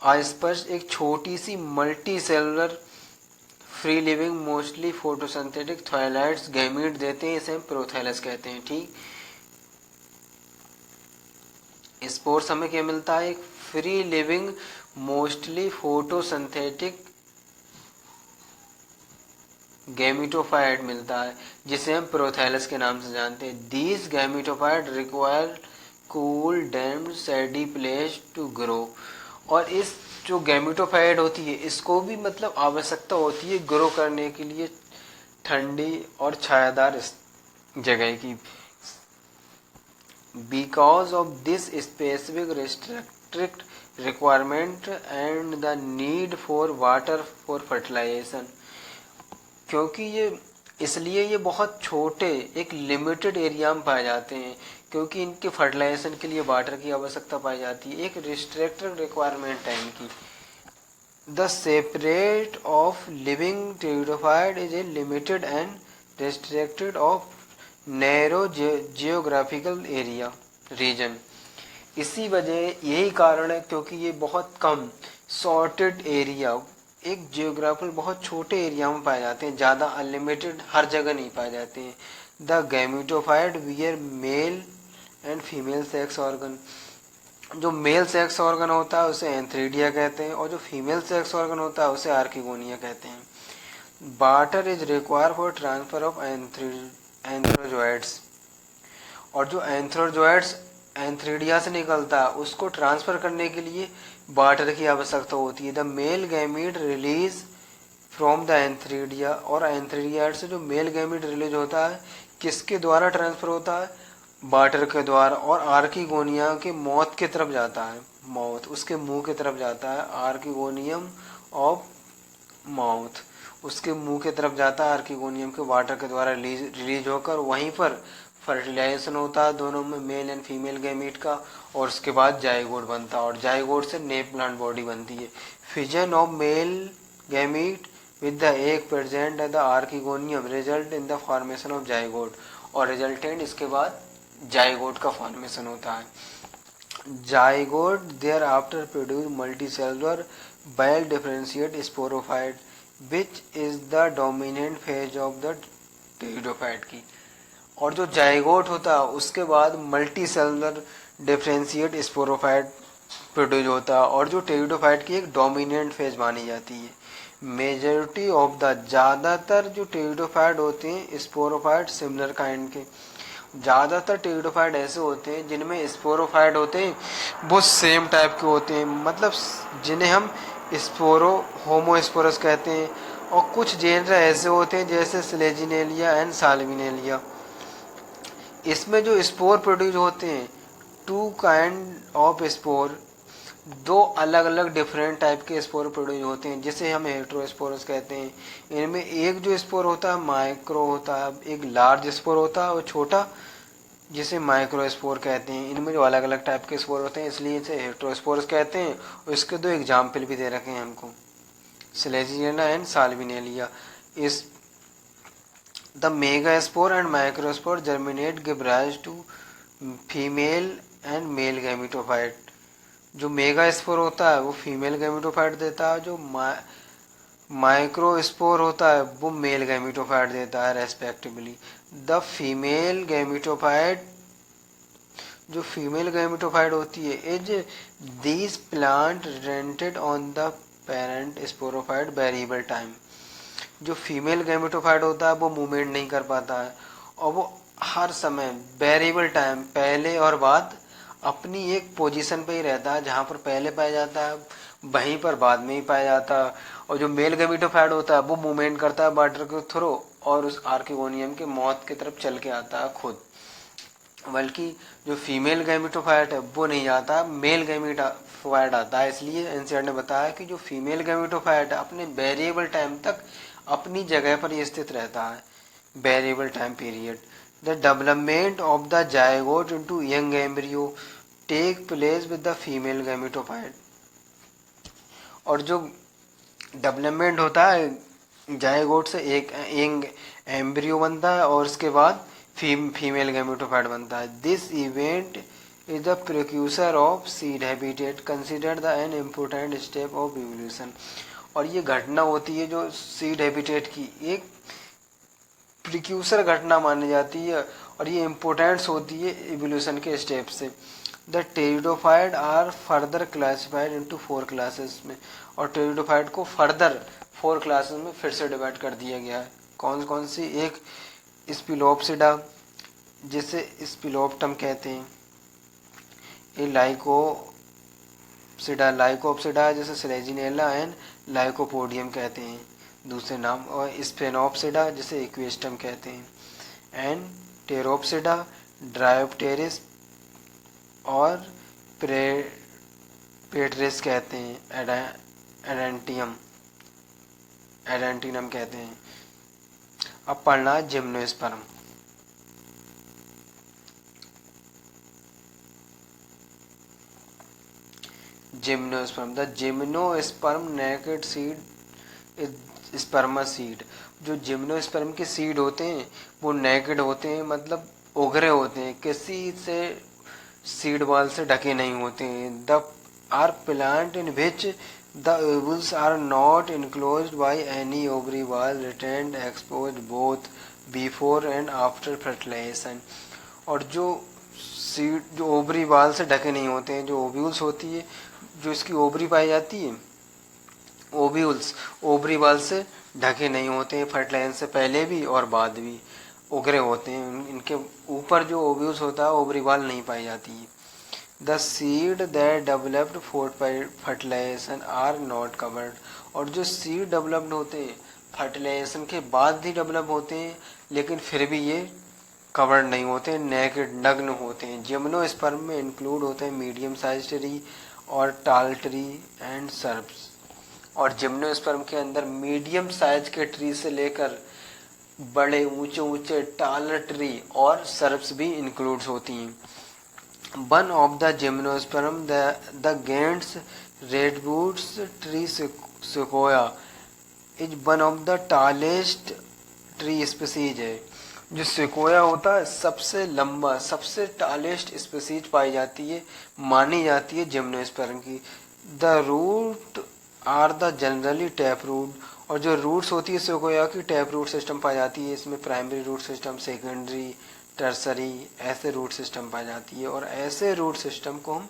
अस्पष्ट एक छोटी सी multicellular free living mostly photosynthetic thalloids gamete देते हैं, इसे हम प्रोथैलस कहते हैं। ठीक, स्पोर्स हमें क्या मिलता है, एक free living mostly photosynthetic gametophyte मिलता है, जिसे हम प्रोथैलस के नाम से जानते हैं। These gametophyte require cool damp shady place to grow. और इस जो गैमीटोफाइट होती है, इसको भी मतलब आवश्यकता होती है ग्रो करने के लिए ठंडी और छायादार जगह की। Because of this specific restrict requirement and the need for water for fertilization, क्योंकि ये इसलिए ये बहुत छोटे एक लिमिटेड एरिया में पाए जाते हैं, क्योंकि इनके फर्टिलाइजेशन के लिए वाटर की आवश्यकता पाई जाती है। एक रिस्ट्रिक्टेड रिक्वायरमेंट है इनकी। The separate of living pteridophyte is a limited and restricted of narrow geographical area region. इसी वजह यही कारण है क्योंकि ये बहुत कम सॉर्टेड एरिया एक जियोग्राफिकल बहुत छोटे एरिया में पाए जाते हैं, ज़्यादा अनलिमिटेड हर जगह नहीं पाए जाते हैं। The gametophyte wear mail and female sex organ. जो मेल सेक्स ऑर्गन होता है उसे एंथ्रीडिया कहते हैं, और जो फीमेल सेक्स ऑर्गन होता है उसे आर्किगोनिया कहते हैं। Water is require for transfer of antherozoids. और जो एंथ्रोजोइड्स एंथ्रीडिया से निकलता है उसको ट्रांसफर करने के लिए वाटर की आवश्यकता होती है। The male gamete release from the antheridia. और एंथ्रीडिया से जो मेल गैमीट रिलीज होता है किसके द्वारा ट्रांसफर होता है, वाटर के द्वारा, और आर्किगोनिया के मौत की तरफ जाता है, माउथ उसके मुंह की तरफ जाता है, आर्किगोनियम ऑफ माउथ उसके मुंह की तरफ जाता है, आर्किगोनियम के वाटर के द्वारा रिलीज होकर वहीं पर फर्टिलाइजेशन होता है दोनों में, मेल एंड फीमेल गैमीट का, और उसके बाद जाइगोट बनता है, और जाइगोट से नई प्लांट बॉडी बनती है। Fusion of male gamete with the egg present at the archegonium result in the formation of zygote. और रिजल्टेंट इसके बाद जाइगोट का फॉर्मेशन होता है। Zygote thereafter produce multicellular well differentiate sporophyte which is the dominant phase of the pteridophyte की। और जो zygote होता है उसके बाद multicellular differentiate sporophyte produce होता है, और जो टेरिडोफाइट की एक डोमिनेंट फेज मानी जाती है। मेजॉरिटी ऑफ द ज़्यादातर जो टेरिडोफाइट होते हैं स्पोरोफाइट सिमिलर काइंड के, ज़्यादातर टेरिडोफाइट ऐसे होते हैं जिनमें स्पोरोफाइट होते हैं वो सेम टाइप के होते हैं, मतलब जिन्हें हम स्पोरो होमोस्पोरस कहते हैं। और कुछ जेनर ऐसे होते हैं जैसे स्लेजिनेलिया एंड साल्विनेलिया, इसमें जो स्पोर प्रोड्यूस होते हैं टू काइंड ऑफ स्पोर, दो अलग अलग डिफरेंट टाइप के स्पोर प्रोड्यूस होते हैं जिसे हम हेट्रोस्पोरस कहते हैं। इनमें एक जो स्पोर होता है माइक्रो होता है, एक लार्ज स्पोर होता है और छोटा जिसे माइक्रो स्पोर कहते हैं। इनमें जो अलग अलग टाइप के स्पोर होते हैं इसलिए इसे हेट्रोस्पोरस कहते हैं। और इसके दो एग्जाम्पल भी दे रखे हैं हमको, स्लेजिनेलिया एंड साल्विनेलिया। इस The megaspore and microspore germinate give rise to female and male gametophyte। जो मेगास्पोर होता है वो फीमेल गैमेटोफाइट देता है, जो माइक्रोस्पोर होता है वो मेल गैमेटोफाइट देता है रेस्पेक्टिवली। द फीमेल गैमेटोफाइट जो फीमेल गैमेटोफाइट होती है is these plant rented on the parent sporophyte variable time. जो फीमेल गैमेटोफाइट होता है वो मूवमेंट नहीं कर पाता है और वो हर समय वेरिएबल टाइम पहले और बाद अपनी एक पोजीशन पे ही रहता है, जहाँ पर पहले पाया जाता है वहीं पर बाद में ही पाया जाता है। और जो मेल गैमेटोफाइट होता है वो मूवमेंट करता है वाटर के थ्रू और उस आर्किगोनियम के मौत की तरफ चल के आता है खुद, बल्कि जो फीमेल गैमेटोफाइट है वो नहीं आता, मेल गैमेटोफाइट आता है। इसलिए एनसीईआरटी ने बताया कि जो फीमेल गैमेटोफाइट है अपने वेरिएबल टाइम तक अपनी जगह पर ये स्थित रहता है, variable time period. The development of the zygote into young embryo take place with the female gametophyte. और जो डेवलपमेंट होता है जायगोट से एक यंग एम्ब्रियो बनता है और उसके बाद फीमेल गैमेटोफाइट बनता है। This event is the precursor of seed habitat considered the an important step of evolution. और ये घटना होती है जो सीड हैबिटेट की एक प्रिक्यूसर घटना मानी जाती है और ये इम्पोर्टेंस होती है इवोल्यूशन के स्टेप से। The pteridophyte are further classified into 4 classes में, और टेरिडोफाइट को फर्दर 4 क्लासेस में फिर से डिवाइड कर दिया गया है। कौन कौन सी? एक स्पिलोप्सिडा जिसे स्पिलोप्टम कहते हैं, ये लाइकोप्सिडा जिसे स्लेजिनेला एंड लाइकोपोडियम कहते हैं दूसरे नाम, और स्पेनोप्सिडा जिसे इक्वेस्टम कहते हैं, एंड टेरोप्सिडा ड्रायोप्टेरिस और पेट्रिस कहते हैं, एडेंटिनम कहते हैं। अब पढ़ना gymnosperm. Gymnosperm, the gymnosperm naked seed स्पर्मा seed. जो जिम्नोस्पर्म के सीड होते हैं वो नेकेड होते हैं, मतलब उगरे होते हैं, किसी से सीड बॉल से ढके नहीं होते हैं। The are plant in which the ovules are not enclosed by any ovary wall retained exposed both before and after fertilisation. और जो सीड जो ओवरी वाल से ढके नहीं होते हैं, जो ओव्यूल्स होती है, जो इसकी ओवरी पाई जाती है, ओव्यूल्स ओवरी वाल से ढके नहीं होते हैं, फर्टिलाइजेशन से पहले भी और बाद भी उगरे होते हैं। इनके ऊपर जो ओव्यूल्स होता है ओवरी वाल नहीं पाई जाती है। The seed that developed for fertilisation are not covered. और जो सीड डेवलप्ड होते हैं फर्टिलाइजेशन के बाद भी डेवलप होते हैं, लेकिन फिर भी ये कवर्ड नहीं होते हैं, नेकेड नग्न होते हैं। जिम्नोस्पर्म में इंक्लूड होते हैं मीडियम साइज ट्री और टाल ट्री एंड सर्ब्स। और जिम्नोस्पर्म के अंदर मीडियम साइज के ट्री से लेकर बड़े ऊंचे ऊंचे टाल ट्री और सर्ब्स भी इंक्लूड होती हैं। One of the gymnosperm the giants redwoods tree sequoia is one of the tallest tree species है। जो सिकोया होता है सबसे लंबा, सबसे टालेस्ट स्पीसीज पाई जाती है, मानी जाती है जिम्नोस्पर्म की। The root are the generally tap root. और जो रूट्स होती है सिकोया की टैप रूट सिस्टम पाई जाती है। इसमें primary root system, secondary, tertiary ऐसे रूट सिस्टम पाई जाती है, और ऐसे रूट सिस्टम को हम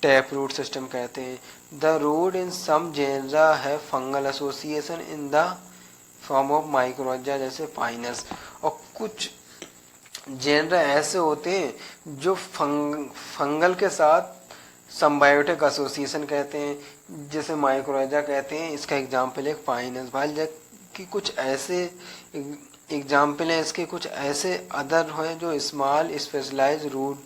टैप रूट सिस्टम कहते हैं। The root in some genera है fungal association in the form of mycorrhiza जैसे पाइनस। और कुछ जेनरा ऐसे होते हैं जो फंगल के साथ संबायोटिक एसोसिएशन कहते हैं, जैसे माइक्रोजा कहते हैं। इसका एग्जाम्पल है पाइनस। भाई कि कुछ ऐसे एग्जाम्पल है इसके, कुछ ऐसे अदर हैं जो स्मॉल स्पेशलाइज रूट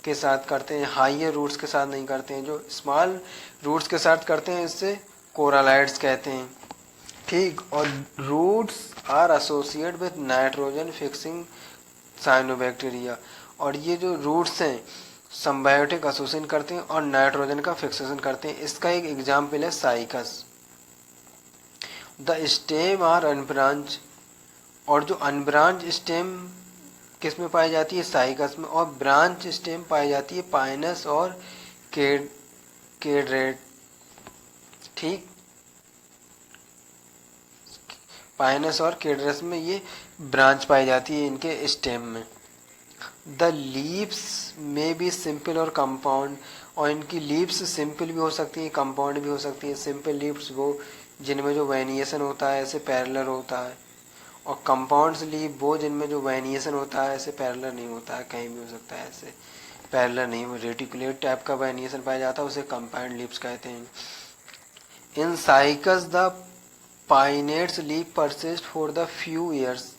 के साथ करते हैं, हाइयर रूट्स के साथ नहीं करते हैं। जो स्मॉल रूट्स के साथ करते हैं इससे कोरालाइड्स कहते हैं, ठीक। और roots are associate with nitrogen fixing cyanobacteria. और ये जो रूट्स हैं संबायोटिक एसोसिएशन करते हैं और नाइट्रोजन का फिक्सेशन करते हैं। इसका एक एग्जाम्पल है Cycas. The stem are unbranch. और जो अनब्रांच स्टेम किस में पाई जाती है? साइकस में। और ब्रांच स्टेम पाई जाती है पाइनस और केड्रेट, ठीक। पाइनस और केड्रेस में ये ब्रांच पाई जाती है इनके स्टेम में। द लीव्स में भी सिंपल और कंपाउंड। और इनकी लीव्स सिंपल भी हो सकती है, कंपाउंड भी हो सकती है। सिंपल लीव्स वो जिनमें जो वेनिएशन होता है ऐसे पैरेलल होता है, और कंपाउंड्स लीव वो जिनमें जो वेनिएशन होता है ऐसे पैरेलल नहीं होता है, कहीं भी हो सकता है ऐसे पैरेलल नहीं, वो रेटिकुलेट टाइप का वेनिएशन पाया जाता है, उसे कंपाउंड लीव्स कहते हैं। In Cycas the pinnates leave persist for the few years.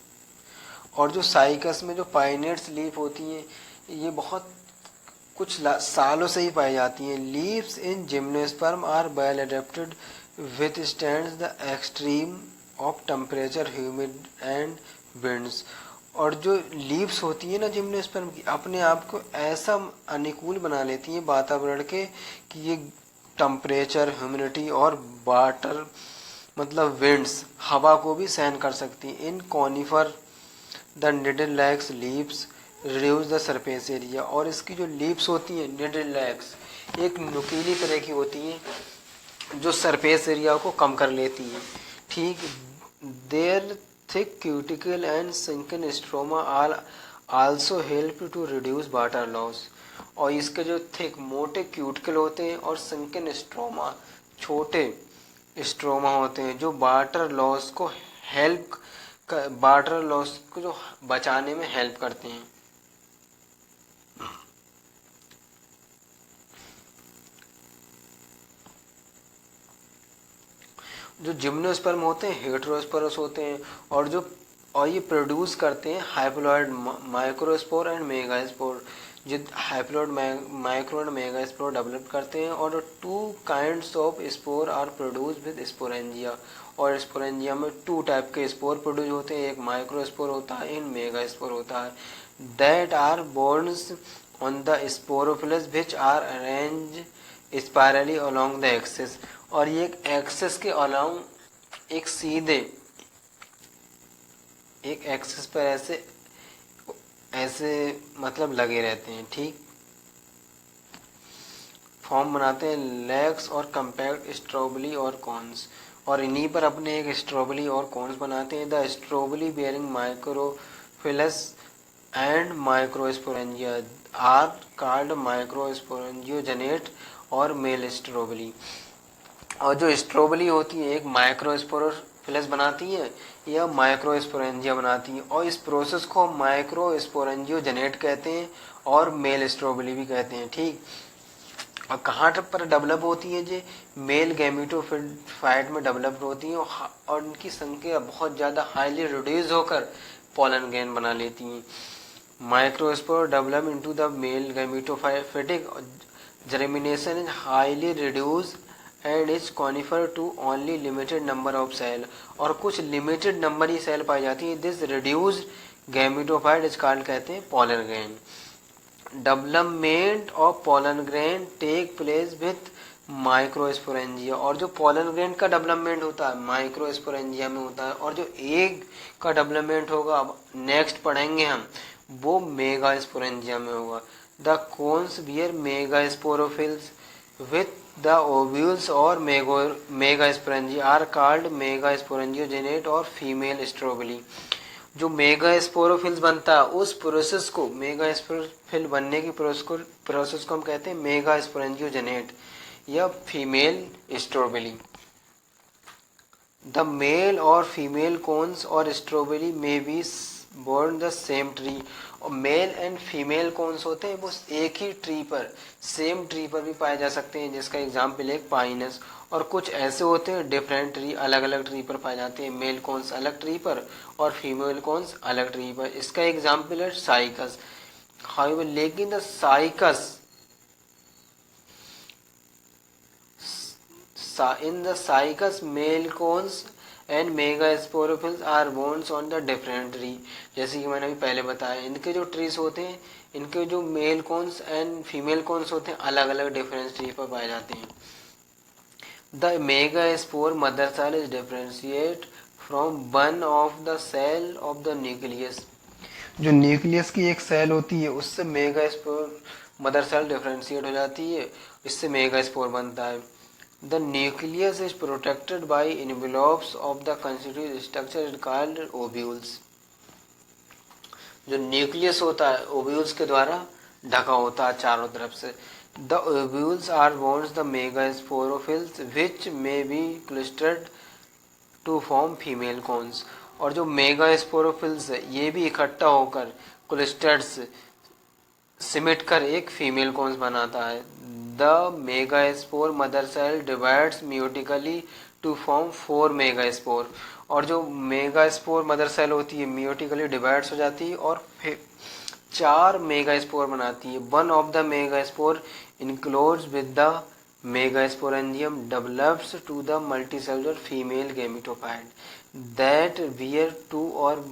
और जो साइकस में जो पाइनेट्स लीफ होती हैं ये बहुत कुछ सालों से ही पाई जाती हैं। Leaves in gymnosperm are well adapted withstands the extreme of temperature humid and winds. और जो लीव्स होती है ना जिम्नोस्पर्म की, अपने आप को ऐसा अनुकूल बना लेती हैं वातावरण के कि ये टेम्परेचर, ह्यूमिडिटी और वाटर मतलब विंड्स, हवा को भी सहन कर सकती हैं। In conifer the needle like leaves reduce the surface area. और इसकी जो लीव्स होती हैं निडल लैक्स एक नुकीली तरह की होती हैं, जो सरफेस एरिया को कम कर लेती है। ठीक, their thick cuticle and sunken stroma are also help to reduce water loss. और इसके जो थिक मोटे क्यूटिकल होते हैं और सिंकन स्ट्रोमा छोटे स्ट्रोमा होते हैं जो वाटर लॉस को जो बचाने में हेल्प करते हैं। जो जिम्नोस्पर्म होते हैं हेटेरोस्पर्मस होते हैं और ये प्रोड्यूस करते हैं हाइप्लॉइड माइक्रोस्पोर एंड मेगास्पोर। जो haploid micro and megaspore develop करते हैं और two kinds of spore are produce with sporangia. और स्पोरेंजिया में टू टाइप के स्पोर प्रोड्यूस होते हैं, एक माइक्रोस्पोर होता है, इन मेगास्पोर होता है। That are borns on the sporophylls which are arrange spirally along the axis. और ये एक एक्सिस के अलोंग एक एक्सिस पर ऐसे ऐसे मतलब लगे रहते हैं। ठीक, फॉर्म बनाते हैं लेग्स और कम्पैक्ट स्ट्रोबली और कॉन्स। और इन्हीं पर अपने एक स्ट्रोबली और कॉन्स बनाते हैं। The strobili bearing microphylls and microsporangia are called microsporangiate और मेल स्ट्रोबली। और जो स्ट्रोबली होती है एक माइक्रोस्पोरोफिलस बनाती है या माइक्रोस्पोरेंजिया बनाती है और इस प्रोसेस को माइक्रोस्पोरेंजियोजेनेट कहते हैं और मेल स्ट्रोबली भी कहते हैं। ठीक, और कहाँ पर डेवलप होती है जे मेल गैमेटोफाइट में डेवलप होती हैं और उनकी संख्या बहुत ज़्यादा हाईली रिड्यूस होकर पोलन ग्रेन बना लेती हैं। Microspore develop into the male gametophytic germination is highly reduce and is conifer to only limited number of cell. और कुछ लिमिटेड नंबर ही सेल पाई जाती है। This reduced gametophyte is called कहते हैं pollen grain. Development of pollen grain take place with microsporangia. और जो पोलन ग्रेन का डेवलपमेंट होता है माइक्रोस्पोरेंजिया में होता है और जो एग का डेवलपमेंट होगा अब नेक्स्ट पढ़ेंगे हम वो मेगास्पोरेंजिया में होगा। The cones bear megasporophylls with the ovules और मेगास्पोरेंजिया आर कॉल्ड मेगास्पोरेंजियोजेनेट और फीमेल स्ट्रोबली। जो मेगास्पोरोफिल्स बनता है उस प्रोसेस को मेगास्पोरोफिल बनने की प्रोसेस को हम कहते हैं मेगास्पोरेंजियोजेनेट या फीमेल स्ट्रोबली। द मेल और फीमेल कोन्स और स्ट्रॉबेरी में be born the same tree. और मेल एंड फीमेल कोन्स होते हैं वो एक ही ट्री पर सेम ट्री पर भी पाए जा सकते हैं, जिसका एग्जाम्पल है पाइनस। और कुछ ऐसे होते हैं डिफरेंट ट्री अलग अलग ट्री पर पाए जाते हैं, मेल कोन्स अलग ट्री पर और फीमेल कोन्स अलग ट्री पर। इसका एग्जाम्पल है साइकस। हाउएवर लेकिन the cycas in the cycas male cones and megasporophylls are born on the different tree। जैसे कि मैंने अभी पहले बताया इनके जो ट्रीज होते हैं इनके जो male cones and female cones होते हैं अलग अलग डिफरेंट ट्री पर पाए जाते हैं। The megaspore mother cell is differentiate from one of the cell of the nucleus. जो न्यूक्लियस की एक सेल होती है उससे मेगास्पोर मदर सेल डिफरेंशिएट हो जाती है, इससे मेगास्पोर बनता है। The nucleus is protected by envelopes of the constitutive structure called ovules। जो न्यूक्लियस होता है ओव्यूल्स के द्वारा ढका होता है चारों तरफ से। The ovules are bones the megasporophylls which may be clustered to form female cones। और जो मेगास्पोरोफिल्स है ये भी इकट्ठा होकर क्लस्टर्स सिमट कर एक फीमेल कोन्स बनाता है। The megaspore mother cell divides meiotically to form 4 megaspore. और जो मेगास्पोर मदर सेल होती है म्यूटिकली डिवाइड्स हो जाती है और फिर 4 मेगास्पोर बनाती है। One of the megaspore encloses with the megasporangium develops to the multicellular female gametophyte that bear 2 और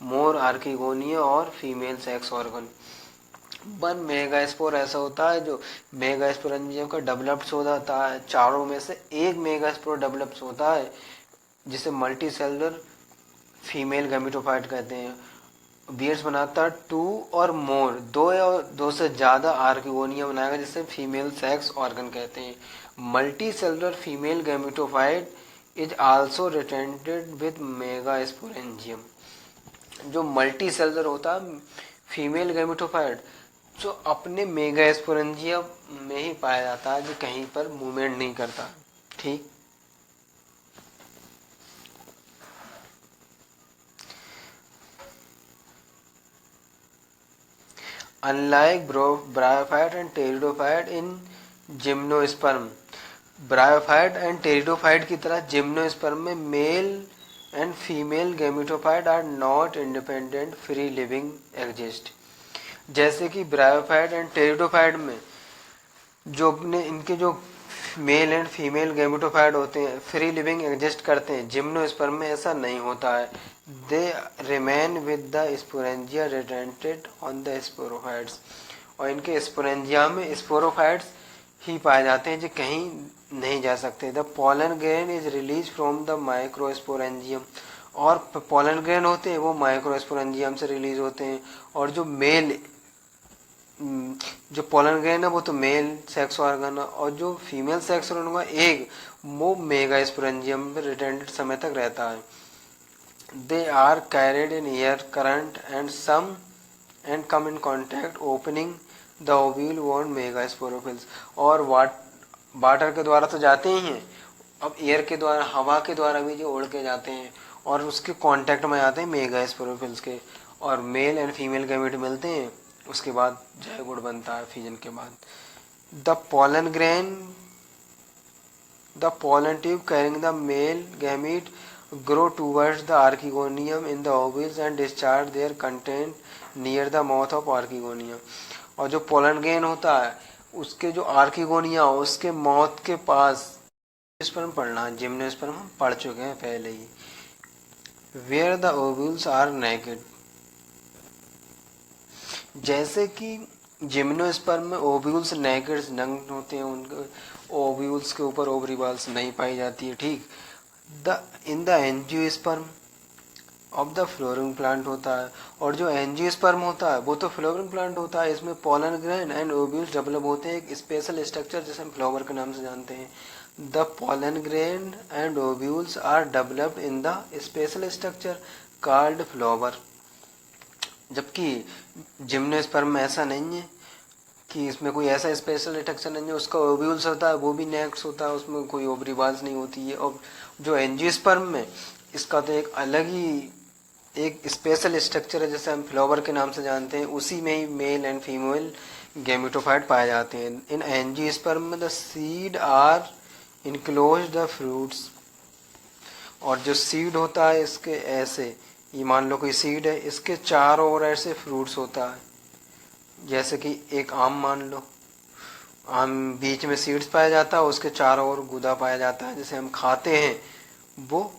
मोर आर्किगोनिया और female sex organ. One megaspore ऐसा होता है जो मेगास्पोरेंजियम का डेवलप्स हो जाता है, चारों में से एक मेगास्पोर डेवलप्स होता है जिसे मल्टी सेलुलर फीमेल गैमेटोफाइट कहते हैं। बियर्स बनाता 2 और मोर, 2 या 2 से ज़्यादा आर्किगोनिया बनाएगा, जिसे फीमेल सेक्स ऑर्गन कहते हैं। Multicellular female gametophyte is also retained with megasporangium. जो मल्टी सेलुलर होता है फीमेल गैमेटोफाइट, जो अपने मेगास्पोरेंजियम में ही पाया जाता है, जो कहीं पर मूवमेंट नहीं करता। ठीक। Unlike bryophyte and pteridophyte in gymnosperm, bryophyte and pteridophyte की तरह जिम्नोस्पर्म में male and female gametophyte are not independent free living exist. जैसे कि ब्रायोफाइट एंड टेरिडोफाइट में जो अपने इनके जो मेल एंड फीमेल गैमेटोफाइट होते हैं फ्री लिविंग एग्जिस्ट करते हैं, जिम्नोस्पर्म में ऐसा नहीं होता है। They remain with the sporangia retained on the sporophytes, और इनके स्पोरेंजिया में स्पोरोफाइट्स ही पाए जाते हैं, जो कहीं नहीं जा सकते। The pollen grain is release from the microsporangium, और पोलन ग्रेन होते हैं वो माइक्रोस्पोरेंजियम से रिलीज होते हैं। और जो मेल जो पोलन ग्रेन है वो तो मेल सेक्स ऑर्गन है, और जो फीमेल सेक्स ऑर्गन का एग वो मेगास्पोरेंजियम में रिटेंडेड समय तक रहता है। They are carried in air current and some and come in contact opening the ovule on megasporophylls. और वाटर के द्वारा तो जाते ही हैं, अब एयर के द्वारा, हवा के द्वारा भी जो उड़ के जाते हैं और उसके कांटेक्ट में आते हैं मेगास्पोरोफिल्स के, और मेल एंड फीमेल गैमेट मिलते हैं, उसके बाद जायगोट बनता है फिजन के बाद। The pollen tube carrying the male gamete grow towards the archegonium in the ovules and discharge their content near the mouth of archegonia। और जो पोलन ग्रेन होता है उसके जो आर्किगोनिया उसके माउथ के पास, स्पर्म पढ़ना, जिम्नोस्पर्म हम पढ़ चुके हैं पहले ही। Where the ovules are naked, जैसे कि जिम्नोस्पर्म में ओव्यूल्स नेकेड नंग होते हैं, उनके ओव्यूल्स के ऊपर ओवरी बाल्स नहीं पाई जाती है। ठीक। In the angiosperm of the flowering plant होता है, और जो एंजियोस्पर्म होता है वो तो फ्लोरिंग प्लांट होता है, इसमें pollen grain and ovules develop होते हैं एक स्पेशल स्ट्रक्चर जिसे हम फ्लावर के नाम से जानते हैं। The pollen grain and ovules are developed in the special structure called flower. जबकि जिम्नोस्पर्म में ऐसा नहीं है कि इसमें कोई ऐसा स्पेशल स्ट्रक्चर नहीं है, उसका ओव्यूल्स होता है वो भी नेक्स्ट होता है, उसमें कोई ओवरी बाल्स नहीं होती है। और जो एंजियोस्पर्म में इसका तो एक अलग ही एक स्पेशल स्ट्रक्चर है जैसे हम फ्लावर के नाम से जानते हैं, उसी में ही मेल एंड फीमेल गैमेटोफाइट पाए जाते हैं। इन एंजियोस्पर्म में the seed are inclose the fruits, और जो सीड होता है इसके ऐसे, ये मान लो कोई सीड है, इसके चारों ओर ऐसे फ्रूट्स होता है, जैसे कि एक आम मान लो, आम बीच में सीड्स पाया जाता है, उसके चारों ओर गूदा पाया जाता है, जैसे हम खाते हैं वो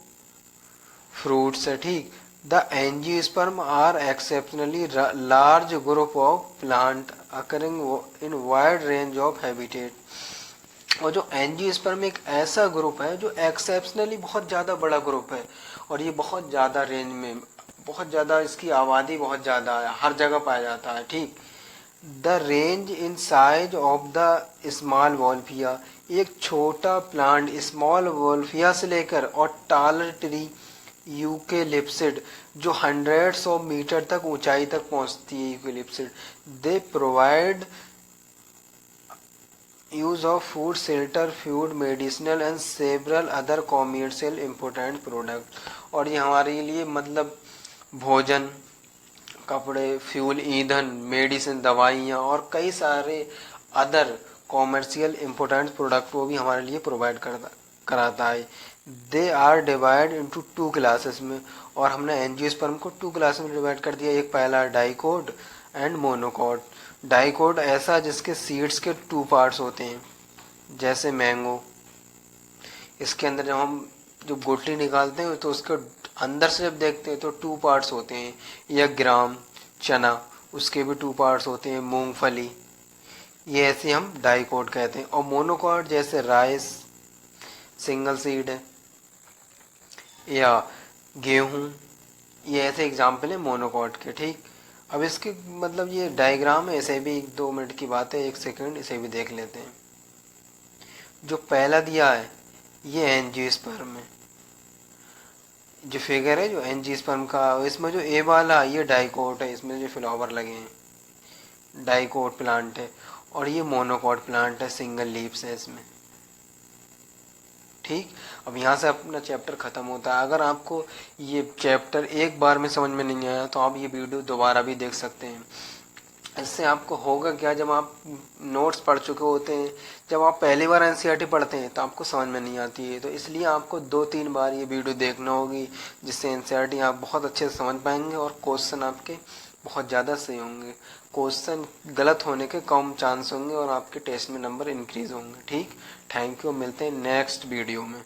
फ्रूट्स है। ठीक। The angiosperm are exceptionally large group of plant occurring in wide range of habitat. और जो एंजियोस्पर्म एक ऐसा ग्रुप है जो एक्सेप्शनली बहुत ज़्यादा बड़ा ग्रुप है, और ये बहुत ज़्यादा रेंज में, बहुत ज़्यादा इसकी आबादी बहुत ज़्यादा है, हर जगह पाया जाता है। ठीक। The range in size of the small Wolffia, एक छोटा प्लांट स्मॉल वॉल्फिया से लेकर और टालर ट्री यूकेलिप्सिड जो हंड्रेड्स ऑफ मीटर तक ऊंचाई तक पहुंचती है eucalyptus. They provide use of food, shelter, fuel, medicinal and several other commercial important product. और ये हमारे लिए मतलब भोजन, कपड़े, फ्यूल, ईंधन, मेडिसिन, दवाइयाँ और कई सारे अदर कॉमर्शियल इम्पोर्टेंट प्रोडक्ट वो भी हमारे लिए प्रोवाइड कराता है। They are divide into 2 classes में, और हमने एंजियोस्पर्म को 2 क्लास में डिवाइड कर दिया। एक पहला डाइकोट एंड मोनोकोट। डाइकोट ऐसा जिसके सीड्स के 2 पार्ट्स होते हैं, जैसे मैंगो, इसके अंदर जब हम जो गुठली निकालते हैं तो उसके अंदर से जब देखते हैं तो 2 पार्ट्स होते हैं। या ग्राम, चना, उसके भी 2 पार्ट्स होते हैं। मूंगफली, ये ऐसे हम डाइकोट कहते हैं। और मोनोकोट जैसे राइस सिंगल सीड है, या गेहूँ, ये ऐसे एग्जाम्पल है मोनोकॉट के, ठीक। अब इसके मतलब ये डायग्राम है, इसे भी 2 मिनट की बात है, 1 सेकंड, इसे भी देख लेते हैं। जो पहला दिया है ये एंजियोस्पर्म है, जो फिगर है जो एंजियोस्पर्म का, इसमें जो ए वाला ये डाइकोट है, इसमें जो फ्लावर लगे हैं डाइकोट प्लांट है, और ये मोनोकॉट प्लांट है, सिंगल लीव्स है इसमें, ठीक। अब यहाँ से अपना चैप्टर ख़त्म होता है। अगर आपको ये चैप्टर एक बार में समझ में नहीं आया तो आप ये वीडियो दोबारा भी देख सकते हैं। इससे आपको होगा क्या, जब आप नोट्स पढ़ चुके होते हैं, जब आप पहली बार एनसीईआरटी पढ़ते हैं तो आपको समझ में नहीं आती है, तो इसलिए आपको 2-3 बार ये वीडियो देखना होगी, जिससे एनसीईआरटी आप बहुत अच्छे से समझ पाएंगे और क्वेश्चन आपके बहुत ज़्यादा सही होंगे। क्वेश्चन गलत होने के कम चांस होंगे और आपके टेस्ट में नंबर इंक्रीज होंगे, ठीक। थैंक यू, मिलते हैं नेक्स्ट वीडियो में।